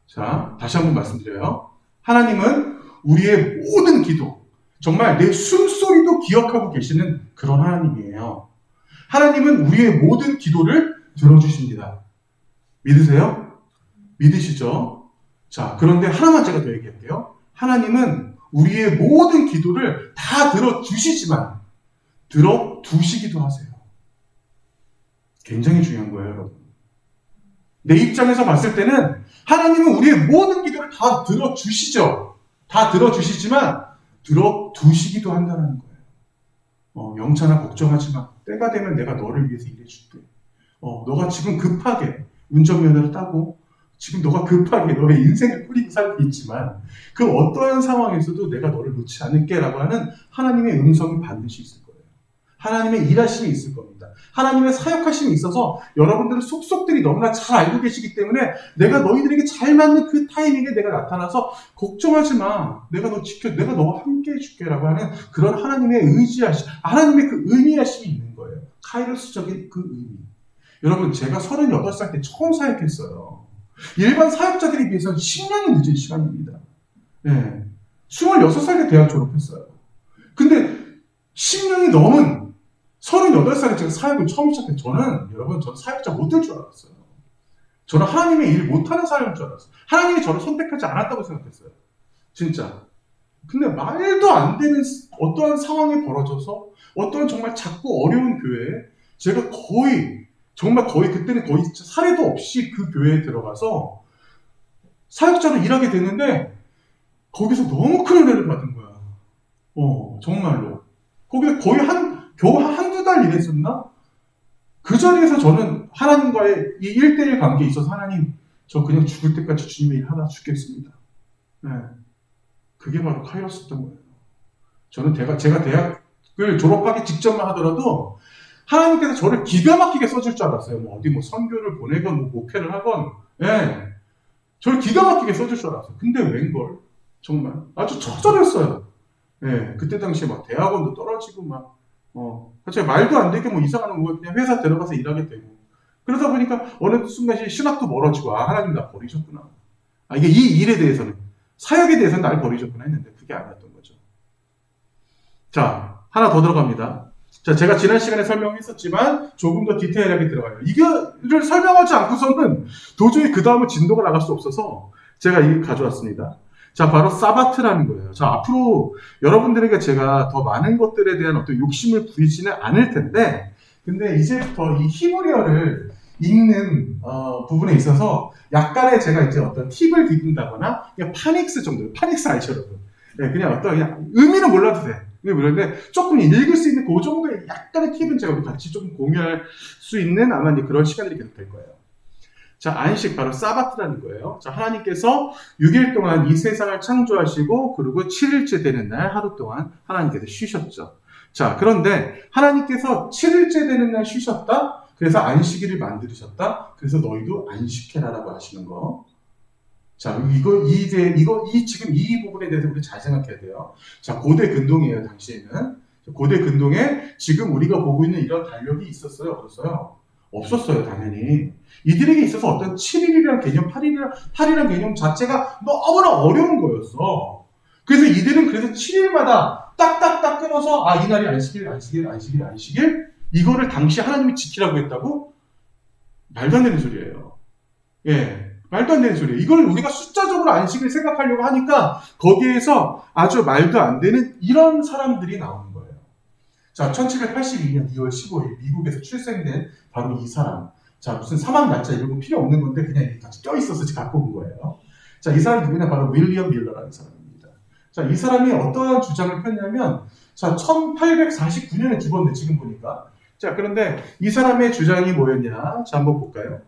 자, 다시 한번 말씀드려요. 하나님은 우리의 모든 기도, 정말 내 숨소리도 기억하고 계시는 그런 하나님이에요. 하나님은 우리의 모든 기도를 들어주십니다. 믿으세요? 믿으시죠? 자, 그런데 하나만 제가 더 얘기할게요. 하나님은 우리의 모든 기도를 다 들어주시지만 들어두시기도 하세요. 굉장히 중요한 거예요, 여러분. 내 입장에서 봤을 때는 하나님은 우리의 모든 기도를 다 들어주시죠. 다 들어주시지만 들어두시기도 한다는 거예요. 영찬아 걱정하지 마. 때가 되면 내가 너를 위해서 일해줄게. 너가 지금 급하게 운전면허를 따고 지금 너가 급하게 너의 인생을 꾸리고 살고 있지만 그 어떠한 상황에서도 내가 너를 놓지 않을게 라고 하는 하나님의 음성이 반드시 있을 거예요. 하나님의 일하심이 있을 겁니다. 하나님의 사역하심이 있어서 여러분들은 속속들이 너무나 잘 알고 계시기 때문에 내가 너희들에게 잘 맞는 그 타이밍에 내가 나타나서 걱정하지 마. 내가 너 지켜, 내가 너와 함께 해줄게 라고 하는 그런 하나님의 하나님의 그 의미하심이 있는 거예요. 카이로스적인 그 의미. 여러분, 제가 38살 때 처음 사역했어요. 일반 사역자들에 비해서는 10년이 늦은 시간입니다. 네. 26살 때 대학 졸업했어요. 근데 10년이 넘은 38살에 제가 사역을 처음 시작했어요. 저는 사역자 못 될 줄 알았어요. 저는 하나님의 일 못하는 사람인 줄 알았어요. 하나님이 저를 선택하지 않았다고 생각했어요. 진짜. 근데 말도 안 되는 어떠한 상황이 벌어져서 어떠한 정말 작고 어려운 교회에 제가 거의 그때는 거의 사례도 없이 그 교회에 들어가서 사역자로 일하게 됐는데 거기서 너무 큰 은혜를 받은 거야. 정말로. 거기서 거의 겨우 한두 달 일했었나? 그 자리에서 저는 하나님과의 이 1대1 관계에 있어서 하나님, 저 그냥 죽을 때까지 주님의 일 하다 죽겠습니다. 네. 그게 바로 카이로스였던 거예요. 저는 제가 대학을 졸업하기 직전만 하더라도 하나님께서 저를 기가 막히게 써줄 줄 알았어요. 어디 선교를 보내건 목회를 하건, 예. 저를 기가 막히게 써줄 줄 알았어요. 근데 웬걸? 정말 아주 처절했어요. 예, 그때 당시에 막 대학원도 떨어지고 막, 갑자기 말도 안 되게 뭐 이상한 거 그냥 회사 들어가서 일하게 되고. 그러다 보니까 어느 순간 신학도 멀어지고, 아, 하나님 나 버리셨구나. 아, 이게 이 일에 대해서는, 사역에 대해서는 날 버리셨구나 했는데, 그게 아니었던 거죠. 자, 하나 더 들어갑니다. 자, 제가 지난 시간에 설명했었지만, 조금 더 디테일하게 들어가요. 이거를 설명하지 않고서는 도저히 그 다음은 진도가 나갈 수 없어서, 제가 이거 가져왔습니다. 자, 바로 사바트라는 거예요. 자, 앞으로 여러분들에게 제가 더 많은 것들에 대한 어떤 욕심을 부리지는 않을 텐데, 근데 이제부터 이 히브리어를 읽는 부분에 있어서 약간의 제가 이제 어떤 팁을 드린다거나, 그냥 파닉스 정도, 파닉스 알죠, 여러분? 네, 그냥 어떤 그냥 의미는 몰라도 돼. 그런데 조금 읽을 수 있는 그 정도의 약간의 팁은 제가 우리 같이 조금 공유할 수 있는 아마 이제 그런 시간들이 계속 될 거예요. 자, 안식, 바로 사바트라는 거예요. 자, 하나님께서 6일 동안 이 세상을 창조하시고, 그리고 7일째 되는 날 하루 동안 하나님께서 쉬셨죠. 자, 그런데 하나님께서 7일째 되는 날 쉬셨다? 그래서 안식일을 만드셨다? 그래서 너희도 안식해라라고 하시는 거. 자, 지금 이 부분에 대해서 우리 잘 생각해야 돼요. 자, 고대 근동이에요, 당시에는. 고대 근동에 지금 우리가 보고 있는 이런 달력이 있었어요, 없었어요? 없었어요, 당연히. 이들에게 있어서 어떤 7일이라는 개념, 8일이라는 개념 자체가 너무나 어려운 거였어. 그래서 이들은 그래서 7일마다 딱딱딱 끊어서, 아, 이날이 안식일. 이거를 당시 하나님이 지키라고 했다고? 말도 안 되는 소리예요. 예. 말도 안 되는 소리예요. 이걸 우리가 숫자적으로 안식을 생각하려고 하니까 거기에서 아주 말도 안 되는 이런 사람들이 나오는 거예요. 자, 1782년 2월 15일 미국에서 출생된 바로 이 사람. 자, 무슨 사망 날짜 이런 거 필요 없는 건데 그냥 이렇게 같이 껴있어서 갖고 온 거예요. 자, 이 사람이 누구냐? 바로 윌리엄 밀러라는 사람입니다. 자, 이 사람이 어떠한 주장을 폈냐면, 자, 1849년에 죽었네, 지금 보니까. 자, 그런데 이 사람의 주장이 뭐였냐? 자, 한번 볼까요?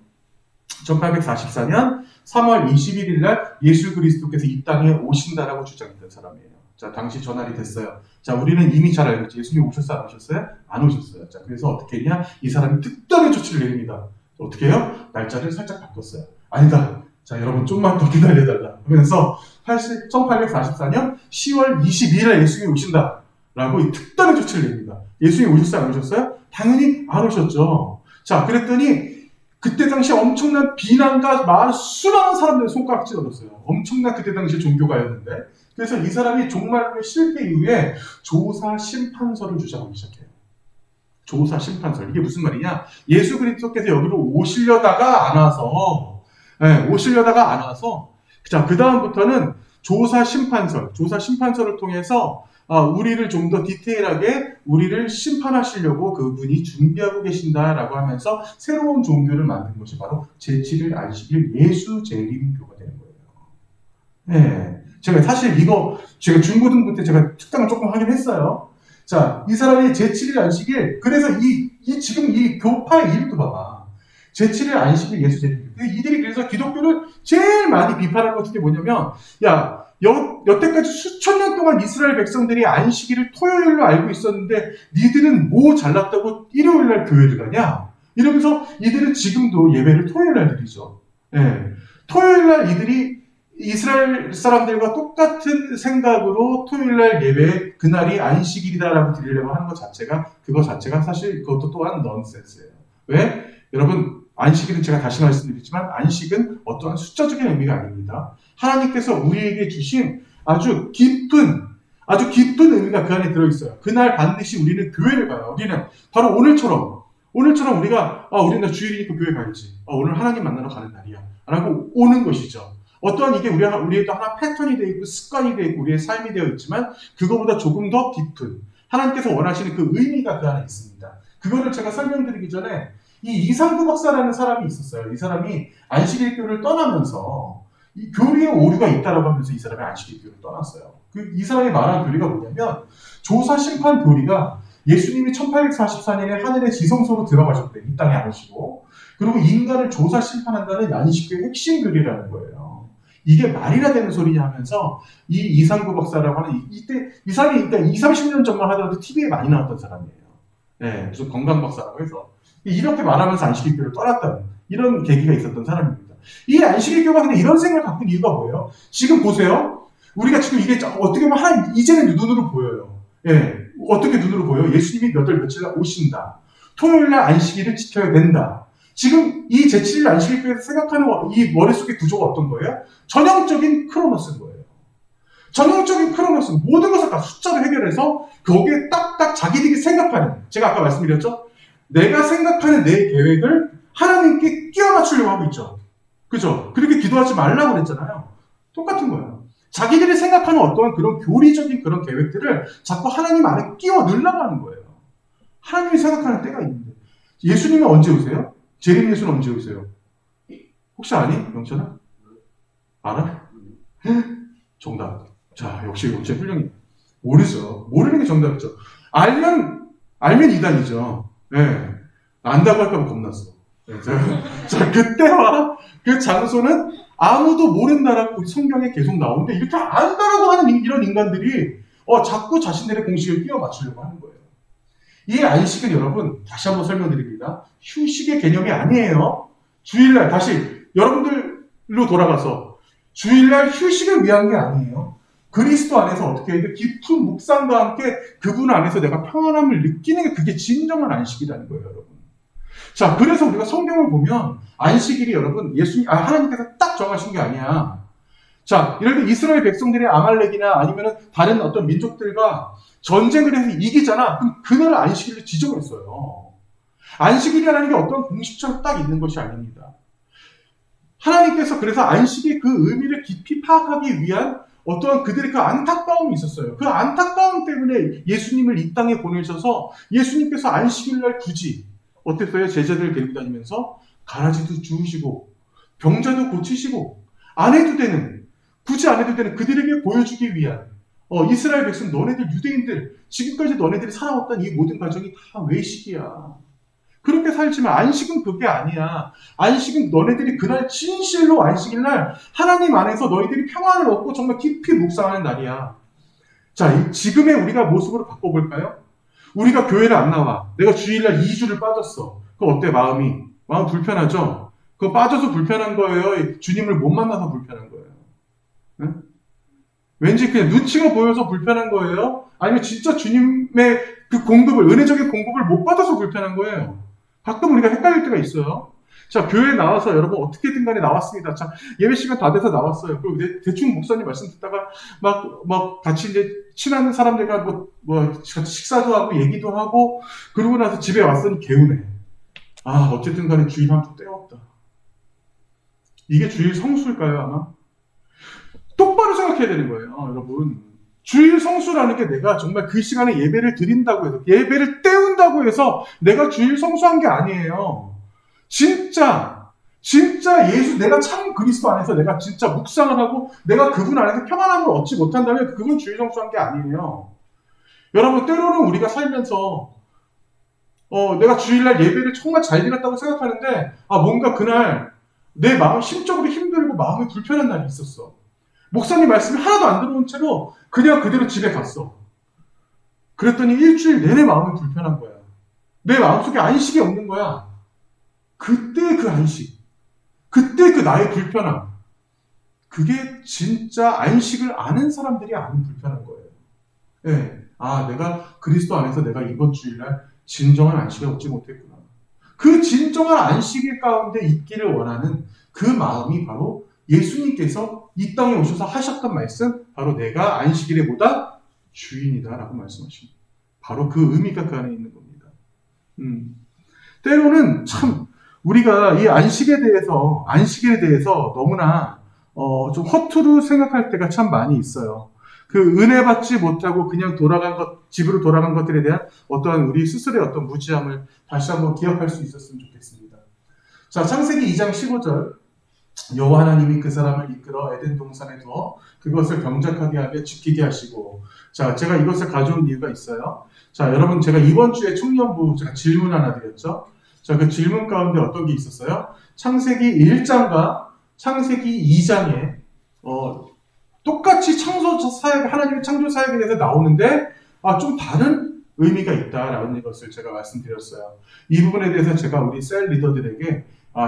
1844년 3월 21일 날 예수 그리스도께서 이 땅에 오신다라고 주장했던 사람이에요. 자, 당시 전날이 됐어요. 자, 우리는 이미 잘 알고 있죠. 예수님 오셨어요? 안 오셨어요? 안 오셨어요. 자, 그래서 어떻게 했냐? 이 사람이 특단의 조치를 내립니다. 어떻게 해요? 날짜를 살짝 바꿨어요. 아니다. 자, 여러분 좀만 더 기다려달라. 하면서 1844년 10월 22일에 예수님이 오신다. 라고 이 특단의 조치를 냅니다. 예수님이 오셨어요? 안 오셨어요? 당연히 안 오셨죠. 자, 그랬더니 그때 당시 엄청난 비난과 수많은 사람들의 손가락질 얻었어요. 엄청난 그때 당시 종교가였는데. 그래서 이 사람이 종말론의 실패 이후에 조사 심판서를 주장하기 시작해요. 조사 심판서. 이게 무슨 말이냐? 예수 그리스도께서 여기로 오시려다가 안 와서, 자, 그 다음부터는 조사 심판서를 통해서 우리를 좀 더 디테일하게 우리를 심판하시려고 그분이 준비하고 계신다라고 하면서 새로운 종교를 만든 것이 바로 제7일 안식일 예수 재림교가 되는 거예요. 네. 제가 사실 제가 중고등부 때 제가 특강을 조금 하긴 했어요. 자, 이 사람이 제7일 안식일, 그래서 지금 이 교파의 이름도 봐봐. 제7일 안식일 예수 재림교. 이들이 그래서 기독교를 제일 많이 비판하는 것들이 뭐냐면, 야, 여태까지 수천 년 동안 이스라엘 백성들이 안식일을 토요일로 알고 있었는데 니들은 뭐 잘났다고 일요일날 교회를 가냐? 이러면서 이들은 지금도 예배를 토요일날 드리죠. 예. 토요일날 이들이 이스라엘 사람들과 똑같은 생각으로 토요일날 예배 그날이 안식일이다라고 드리려고 하는 그거 자체가 사실 그것도 또한 넌센스예요. 왜? 여러분, 안식일은 제가 다시 말씀드리지만 안식은 어떠한 숫자적인 의미가 아닙니다. 하나님께서 우리에게 주신 아주 깊은 의미가 그 안에 들어있어요. 그날 반드시 우리는 교회를 가요. 우리는 바로 오늘처럼 우리가 우리는 주일이니까 교회 가야지. 오늘 하나님 만나러 가는 날이야. 라고 오는 것이죠. 어떠한 이게 우리에도 하나 패턴이 되어 있고 습관이 되어 있고 우리의 삶이 되어 있지만 그거보다 조금 더 깊은 하나님께서 원하시는 그 의미가 그 안에 있습니다. 그거를 제가 설명드리기 전에 이 이상구 박사라는 사람이 있었어요. 이 사람이 안식일교를 떠나면서 이 교리에 오류가 있다라고 하면서 이 사람이 안식일교를 떠났어요. 이 사람이 말한 교리가 뭐냐면 조사 심판 교리가 예수님이 1844년에 하늘의 지성소로 들어가셨대. 이 땅에 안 오시고. 그리고 인간을 조사 심판한다는 안식교의 핵심 교리라는 거예요. 이게 말이나 되는 소리냐 하면서 이 이상구 박사라고 하는 이 사람이 그러니까 20-30년 전만 하더라도 TV에 많이 나왔던 사람이에요. 네, 무슨 건강 박사라고 해서 이렇게 말하면서 안식일교를 떠났다는 이런 계기가 있었던 사람입니다. 이 안식일교가 근데 이런 생각을 갖고 있는 이유가 뭐예요? 지금 보세요. 우리가 지금 이게 어떻게 보면 하나님 이제는 눈으로 보여요. 예, 어떻게 눈으로 보여? 예수님이 몇 월 며칠 날 오신다. 토요일 날 안식일을 지켜야 된다. 지금 이 제7일 안식일에 대해서 생각하는 이 머릿속의 구조가 어떤 거예요? 전형적인 크로노스인 거예요. 전형적인 크로노스, 모든 것을 다 숫자로 해결해서 거기에 딱딱 자기들이 생각하는, 제가 아까 말씀드렸죠? 내가 생각하는 내 계획을 하나님께 끼워 맞추려고 하고 있죠. 그죠? 그렇게 기도하지 말라고 그랬잖아요. 똑같은 거예요. 자기들이 생각하는 어떠한 그런 교리적인 그런 계획들을 자꾸 하나님 안에 끼워 넣으려고 하는 거예요. 하나님이 생각하는 때가 있는데. 예수님은 언제 오세요? 재림 예수는 언제 오세요? 혹시 아니? 영천아? 알아? 정답. 자, 역시 훌륭해. 모르죠. 모르는 게 정답이죠. 알면 이단이죠. 네. 안다고 할까 봐 겁났어. 네, 자, 그때와 그 장소는 아무도 모른다라고 성경에 계속 나오는데, 이렇게 안다라고 하는 이런 인간들이 자꾸 자신들의 공식을 끼워 맞추려고 하는 거예요. 이 안식은 여러분, 다시 한번 설명드립니다. 휴식의 개념이 아니에요. 주일날, 다시 여러분들로 돌아가서 주일날 휴식을 위한 게 아니에요. 그리스도 안에서 어떻게 해야 돼? 깊은 묵상과 함께 그분 안에서 내가 평안함을 느끼는 게 그게 진정한 안식이라는 거예요, 여러분. 자, 그래서 우리가 성경을 보면 안식일이 여러분 하나님께서 딱 정하신 게 아니야. 자, 예를 들어 이스라엘 백성들이 아말렉이나 아니면 다른 어떤 민족들과 전쟁을 해서 이기잖아. 그럼 그날 안식일로 지정을 했어요. 안식일이라는 게 어떤 공식처럼 딱 있는 것이 아닙니다. 하나님께서 그래서 안식의 그 의미를 깊이 파악하기 위한 어떠한 그들의 그 안타까움이 있었어요. 그 안타까움 때문에 예수님을 이 땅에 보내셔서 예수님께서 안식일날 굳이 어땠어요? 제자들을 데리고 다니면서 가라지도 주우시고 병자도 고치시고 굳이 안 해도 되는 그들에게 보여주기 위한 이스라엘 백성 너네들 유대인들 지금까지 너네들이 살아왔던 이 모든 과정이 다 외식이야. 그렇게 살지만 안식은 그게 아니야. 안식은 너네들이 그날 진실로 안식일날 하나님 안에서 너희들이 평안을 얻고 정말 깊이 묵상하는 날이야. 자, 지금의 우리가 모습으로 바꿔볼까요? 우리가 교회를 안 나와. 내가 주일날 2주를 빠졌어. 그거 어때 마음 불편하죠? 그거 빠져서 불편한 거예요? 주님을 못 만나서 불편한 거예요? 응? 왠지 그냥 눈치가 보여서 불편한 거예요? 아니면 진짜 주님의 그 은혜적인 공급을 못 받아서 불편한 거예요? 가끔 우리가 헷갈릴 때가 있어요. 자, 교회에 나와서 여러분 어떻게든 간에 나왔습니다. 자, 예배 시간 다 돼서 나왔어요. 그리고 대충 목사님 말씀 듣다가 막 같이 이제 친한 사람들과 같이 식사도 하고 얘기도 하고 그러고 나서 집에 왔더니 개운해. 어쨌든 간에 주일 한 푼 때웠다. 이게 주일 성수일까요, 아마? 똑바로 생각해야 되는 거예요, 여러분. 주일 성수라는 게 내가 정말 그 시간에 예배를 드린다고 해서, 예배를 때운다고 해서 내가 주일 성수한 게 아니에요. 진짜 내가 참 그리스도 안에서 내가 진짜 묵상을 하고 내가 그분 안에서 평안함을 얻지 못한다면 그건 주일 성수한 게 아니에요. 여러분, 때로는 우리가 살면서 내가 주일날 예배를 정말 잘 드렸다고 생각하는데 뭔가 그날 내 마음 심적으로 힘들고 마음이 불편한 날이 있었어. 목사님 말씀이 하나도 안 들어온 채로 그냥 그대로 집에 갔어. 그랬더니 일주일 내내 마음이 불편한 거야. 내 마음속에 안식이 없는 거야. 그때 그 안식, 그때 그 나의 불편함, 그게 진짜 안식을 아는 사람들이 아는 불편한 거예요. 네. 내가 그리스도 안에서 내가 이번 주일날 진정한 안식을 얻지 못했구나. 그 진정한 안식일 가운데 있기를 원하는 그 마음이 바로 예수님께서 이 땅에 오셔서 하셨던 말씀, 바로 내가 안식일에 보다 주인이다라고 말씀하십니다. 바로 그 의미가 그 안에 있는 겁니다. 때로는 참 우리가 이 안식에 대해서 너무나 좀 허투루 생각할 때가 참 많이 있어요. 그 은혜 받지 못하고 그냥 집으로 돌아간 것들에 대한 어떠한 우리 스스로의 어떤 무지함을 다시 한번 기억할 수 있었으면 좋겠습니다. 자, 창세기 2장 15절. 여호와 하나님이 그 사람을 이끌어 에덴 동산에 두어 그것을 병작하게 하며 지키게 하시고. 자, 제가 이것을 가져온 이유가 있어요. 자, 여러분, 제가 이번 주에 청년부 제가 질문 하나 드렸죠. 자, 그 질문 가운데 어떤 게 있었어요? 창세기 1장과 창세기 2장에 똑같이 하나님의 창조 사역에 대해서 나오는데 좀 다른 의미가 있다라는 것을 제가 말씀드렸어요. 이 부분에 대해서 제가 우리 셀 리더들에게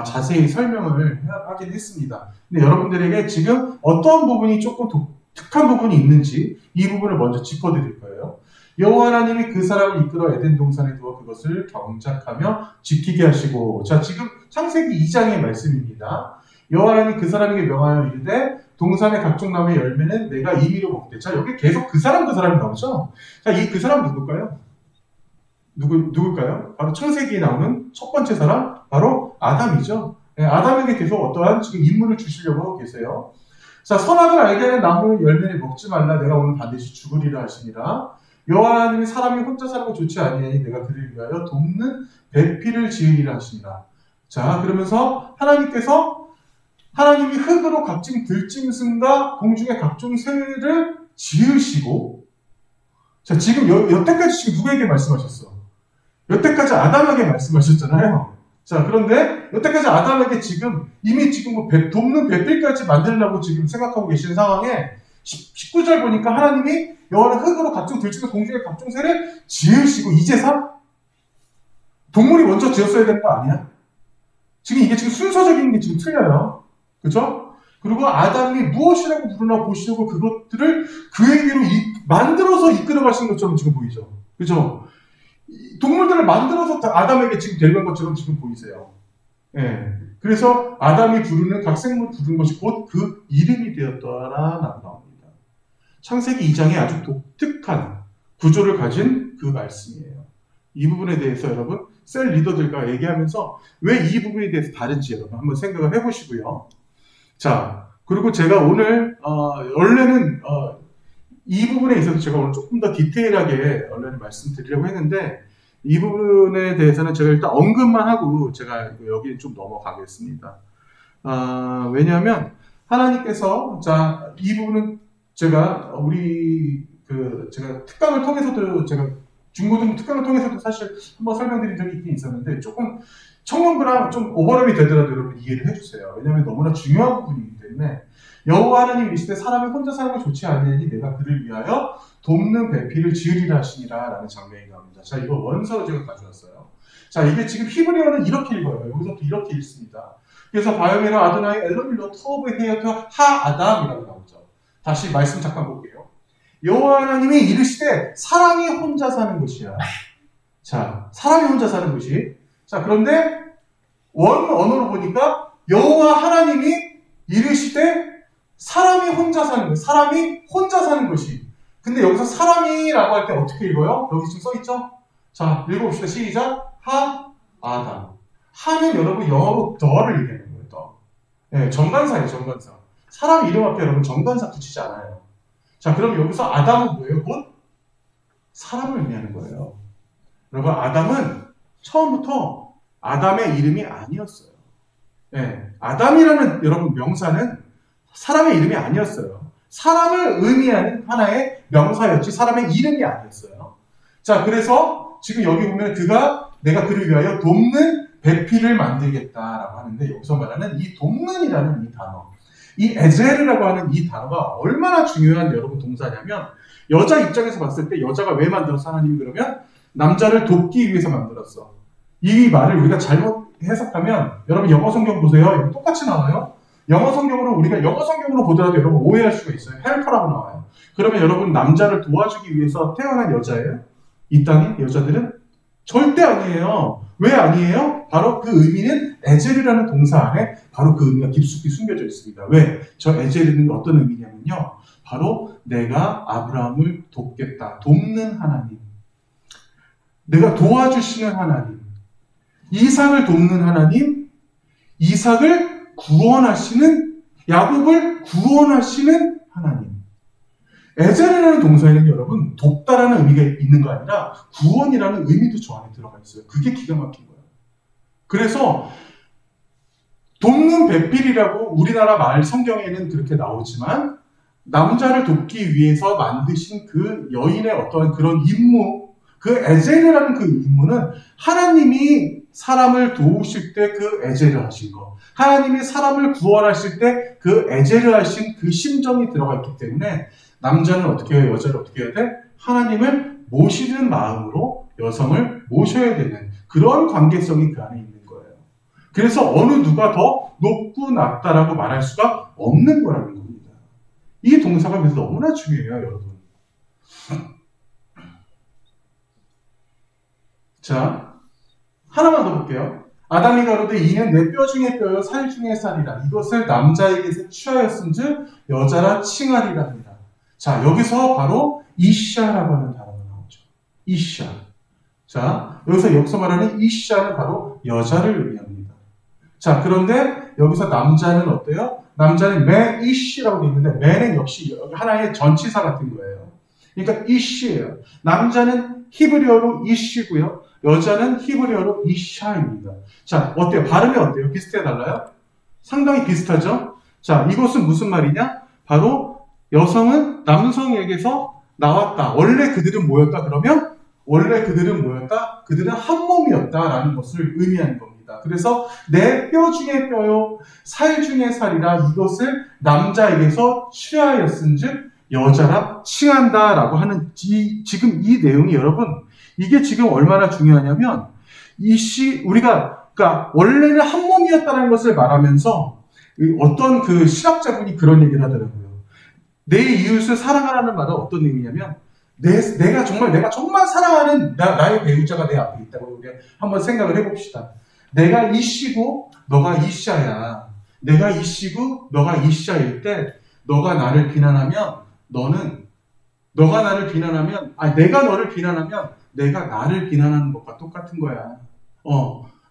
자세히 설명을 하긴 했습니다. 근데 여러분들에게 지금 어떤 부분이 조금 독특한 부분이 있는지 이 부분을 먼저 짚어드릴 거예요. 여호와 하나님이 그 사람을 이끌어 에덴 동산에 두어 그것을 경작하며 지키게 하시고, 자, 지금 창세기 2장의 말씀입니다. 여호와 하나님이 그 사람에게 명하여 이르되 동산의 각종 나무의 열매는 내가 임의로 먹되. 자, 여기 계속 그 사람이 나오죠. 자, 이 그 사람 누굴까요? 누굴까요? 바로 창세기에 나오는 첫 번째 사람, 바로 아담이죠. 네, 아담에게 계속 어떠한 지금 임무를 주시려고 하고 계세요. 자, 선악을 알게 하는 나무 열매를 먹지 말라. 내가 오늘 반드시 죽으리라 하시니라. 여호와 하나님이 사람이 혼자 사는 거 좋지 아니하니 내가 그를 위하여 돕는 배필을 지으리라 하시니라. 자, 그러면서 하나님이 흙으로 각종 들짐승과 공중의 각종 새를 지으시고, 자, 지금 여태까지 지금 누구에게 말씀하셨어? 여태까지 아담에게 말씀하셨잖아요. 자, 그런데 여태까지 아담에게 이미 돕는 배필까지 만들려고 지금 생각하고 계시는 상황에 19절 보니까 하나님이 여호와는 흙으로 각종 들짐승 공중의 각종 새를 지으시고, 이제서 동물이 먼저 지었어야 되는 거 아니야? 이게 순서적인 게 틀려요. 그죠? 그리고 아담이 무엇이라고 부르나 보시려고 그것들을 그에게로 만들어서 이끌어 가시는 것처럼 지금 보이죠. 그죠? 동물들을 만들어서 아담에게 지금 데려간 것처럼 지금 보이세요. 예. 그래서 아담이 부르는 각 생물 부르는 것이 곧 그 이름이 되었더라 나옵니다. 창세기 2장에 아주 독특한 구조를 가진 그 말씀이에요. 이 부분에 대해서 여러분 셀 리더들과 얘기하면서 왜 이 부분에 대해서 다른지 여러분 한번 생각을 해보시고요. 자, 그리고 제가 오늘 원래는 이 부분에 있어서 제가 오늘 조금 더 디테일하게 원래는 말씀드리려고 했는데, 이 부분에 대해서는 제가 일단 언급만 하고 제가 여기 좀 넘어가겠습니다. 왜냐하면 하나님께서, 자, 이 부분은 제가 제가 특강을 통해서도, 제가 중고등 특강을 통해서도 사실 한번 설명드린 적이 있긴 있었는데, 조금 청년부랑 좀 오버랩이 되더라도 여러분 이해를 해주세요. 왜냐하면 너무나 중요한 부분이기 때문에. 여호와 하나님이 이르시되 사람이 혼자 사는 걸 좋지 아니하니 내가 그를 위하여 돕는 배필을 지으리라 하시니라 라는 장면이 나옵니다. 자, 이거 원서로 제가 가져왔어요. 자, 이게 지금 히브리어는 이렇게 읽어요. 여기서부터 이렇게 읽습니다. 그래서 바요메라 아도나이 엘로밀로 터브 헤어터 하 아담이라고 나오죠. 다시 말씀 잠깐 볼게요. 여호와 하나님이 이르시되 사람이 혼자 사는 것이야. 자, 사람이 혼자 사는 것이. 자, 그런데 원 언어로 보니까 여호와 하나님이 이르시되 사람이 혼자 사는 것, 사람이 혼자 사는 것이. 근데 여기서 사람이라고 할 때 어떻게 읽어요? 여기 지금 써있죠? 자, 읽어봅시다. 시작. 하, 아담. 하는 여러분 영어로 더를 얘기하는 거예요. 더. 네, 정관사예요. 정관사. 사람 이름 앞에 여러분 정관사 붙이지 않아요. 자, 그럼 여기서 아담은 뭐예요? 곧 사람을 의미하는 거예요. 여러분, 아담은 처음부터 아담의 이름이 아니었어요. 네, 아담이라는 여러분 명사는 사람의 이름이 아니었어요. 사람을 의미하는 하나의 명사였지 사람의 이름이 아니었어요. 자, 그래서 지금 여기 보면 내가 그를 위하여 돕는 배필을 만들겠다라고 하는데, 여기서 말하는 이 돕는이라는 이 단어, 이 에제르라고 하는 이 단어가 얼마나 중요한 여러분 동사냐면, 여자 입장에서 봤을 때 여자가 왜 만들었어? 하나님이 그러면 남자를 돕기 위해서 만들었어. 이 말을 우리가 잘못 해석하면, 여러분 영어 성경 보세요. 여기 똑같이 나와요. 우리가 영어 성경으로 보더라도 여러분 오해할 수가 있어요. 헬퍼라고 나와요. 그러면 여러분 남자를 도와주기 위해서 태어난 여자예요? 이 땅의 여자들은? 절대 아니에요. 왜 아니에요? 바로 그 의미는 에젤이라는 동사 안에 바로 그 의미가 깊숙이 숨겨져 있습니다. 왜? 저 에젤은 어떤 의미냐면요. 바로 내가 아브라함을 돕겠다. 돕는 하나님. 내가 도와주시는 하나님. 이삭을 돕는 하나님. 이삭을 구원하시는, 야곱을 구원하시는 하나님. 에젤이라는 동사에는 여러분 돕다라는 의미가 있는 거 아니라 구원이라는 의미도 저 안에 들어가 있어요. 그게 기가 막힌 거예요. 그래서 돕는 배필이라고 우리나라 말 성경에는 그렇게 나오지만, 남자를 돕기 위해서 만드신 그 여인의 어떠한 그런 임무, 그 에젤이라는 그 임무는 하나님이 사람을 도우실 때 그 에젤을 하신 거, 하나님이 사람을 구원하실 때 그 에젤을 하신 그 심정이 들어가 있기 때문에, 남자는 어떻게 해요? 여자를 어떻게 해야 돼? 하나님을 모시는 마음으로 여성을 모셔야 되는 그런 관계성이 그 안에 있는 거예요. 그래서 어느 누가 더 높고 낮다라고 말할 수가 없는 거라는 겁니다. 이 동사가 그래서 너무나 중요해요, 여러분. 자, 하나만 더 볼게요. 아담이 가로되 이는 내 뼈 중에 뼈요 살 중에 살이라. 이것을 남자에게서 취하였은즉 여자라 칭하리라 합니다. 자, 여기서 바로 이샤라고 하는 단어가 나오죠. 이샤. 자, 여기서 말하는 이샤는 바로 여자를 의미합니다. 자, 그런데 여기서 남자는 어때요? 남자는 맨 이시라고 되어 있는데 맨은 역시 하나의 전치사 같은 거예요. 그러니까 이시예요. 남자는 히브리어로 이시고요. 여자는 히브리어로 이샤입니다. 자, 어때요? 발음이 어때요? 비슷해요? 달라요? 상당히 비슷하죠? 자, 이것은 무슨 말이냐? 바로 여성은 남성에게서 나왔다. 원래 그들은 뭐였다? 그러면 원래 그들은 뭐였다? 그들은 한 몸이었다라는 것을 의미하는 겁니다. 그래서 내 뼈 중에 뼈요, 살 중에 살이라 이것을 남자에게서 취하였은즉 여자라 칭한다라고 하는 지금 이 내용이 여러분 이게 지금 얼마나 중요하냐면 우리가 그러니까 원래는 한 몸이었다는 것을 말하면서 어떤 그 신학자분이 그런 얘기를 하더라고요. 내 이웃을 사랑하라는 말은 어떤 의미냐면 내가 정말 사랑하는 나의 배우자가 내 앞에 있다고 우리가 한번 생각을 해봅시다. 내가 이씨고 너가 이샤야. 내가 이씨고 너가 이샤일 때 너가 나를 비난하면 내가 너를 비난하면 내가 나를 비난하는 것과 똑같은 거야.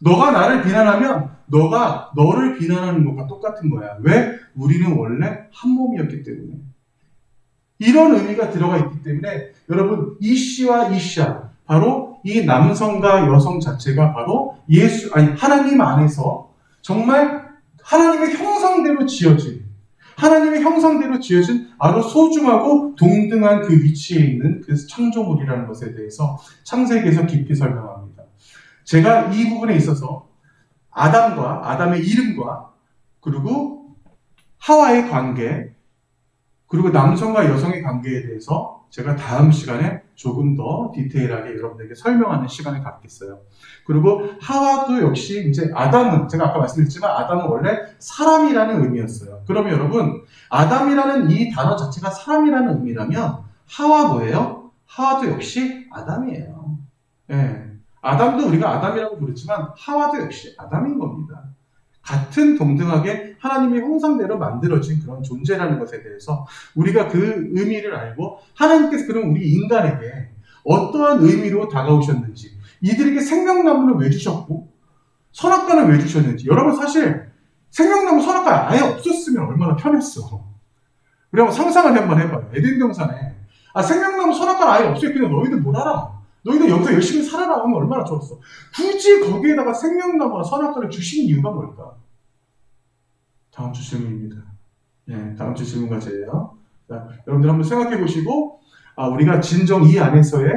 너가 나를 비난하면 너가 너를 비난하는 것과 똑같은 거야. 왜? 우리는 원래 한 몸이었기 때문에. 이런 의미가 들어가 있기 때문에 여러분 이씨와 이샤 바로 이 남성과 여성 자체가 바로 하나님 안에서 정말 하나님의 형상대로 지어진 아주 소중하고 동등한 그 위치에 있는 그 창조물이라는 것에 대해서 창세기에서 깊이 설명합니다. 제가 이 부분에 있어서 아담의 이름과 그리고 하와의 관계 그리고 남성과 여성의 관계에 대해서 제가 다음 시간에 조금 더 디테일하게 여러분들에게 설명하는 시간을 갖겠어요. 그리고 하와도 역시 이제 제가 아까 말씀드렸지만 아담은 원래 사람이라는 의미였어요. 그러면 여러분 아담이라는 이 단어 자체가 사람이라는 의미라면 하와 뭐예요? 하와도 역시 아담이에요. 예. 아담도 우리가 아담이라고 부르지만 하와도 역시 아담인 겁니다. 같은 동등하게 하나님의 형상대로 만들어진 그런 존재라는 것에 대해서 우리가 그 의미를 알고 하나님께서 그럼 우리 인간에게 어떠한 의미로 다가오셨는지 이들에게 생명나무를 왜 주셨고 선악과는 왜 주셨는지 여러분 사실 생명나무 선악과 아예 없었으면 얼마나 편했어. 우리 한번 상상을 한번 해봐요. 에덴 동산에 생명나무 선악과 아예 없어요. 그냥 너희들 뭘 알아. 너희들 여기서 열심히 살아라 하면 얼마나 좋았어. 굳이 거기에다가 생명나무와 선악과를 주신 이유가 뭘까? 다음 주 질문입니다. 네, 다음 주 질문 과제예요. 자, 여러분들 한번 생각해 보시고 우리가 진정 이 안에서의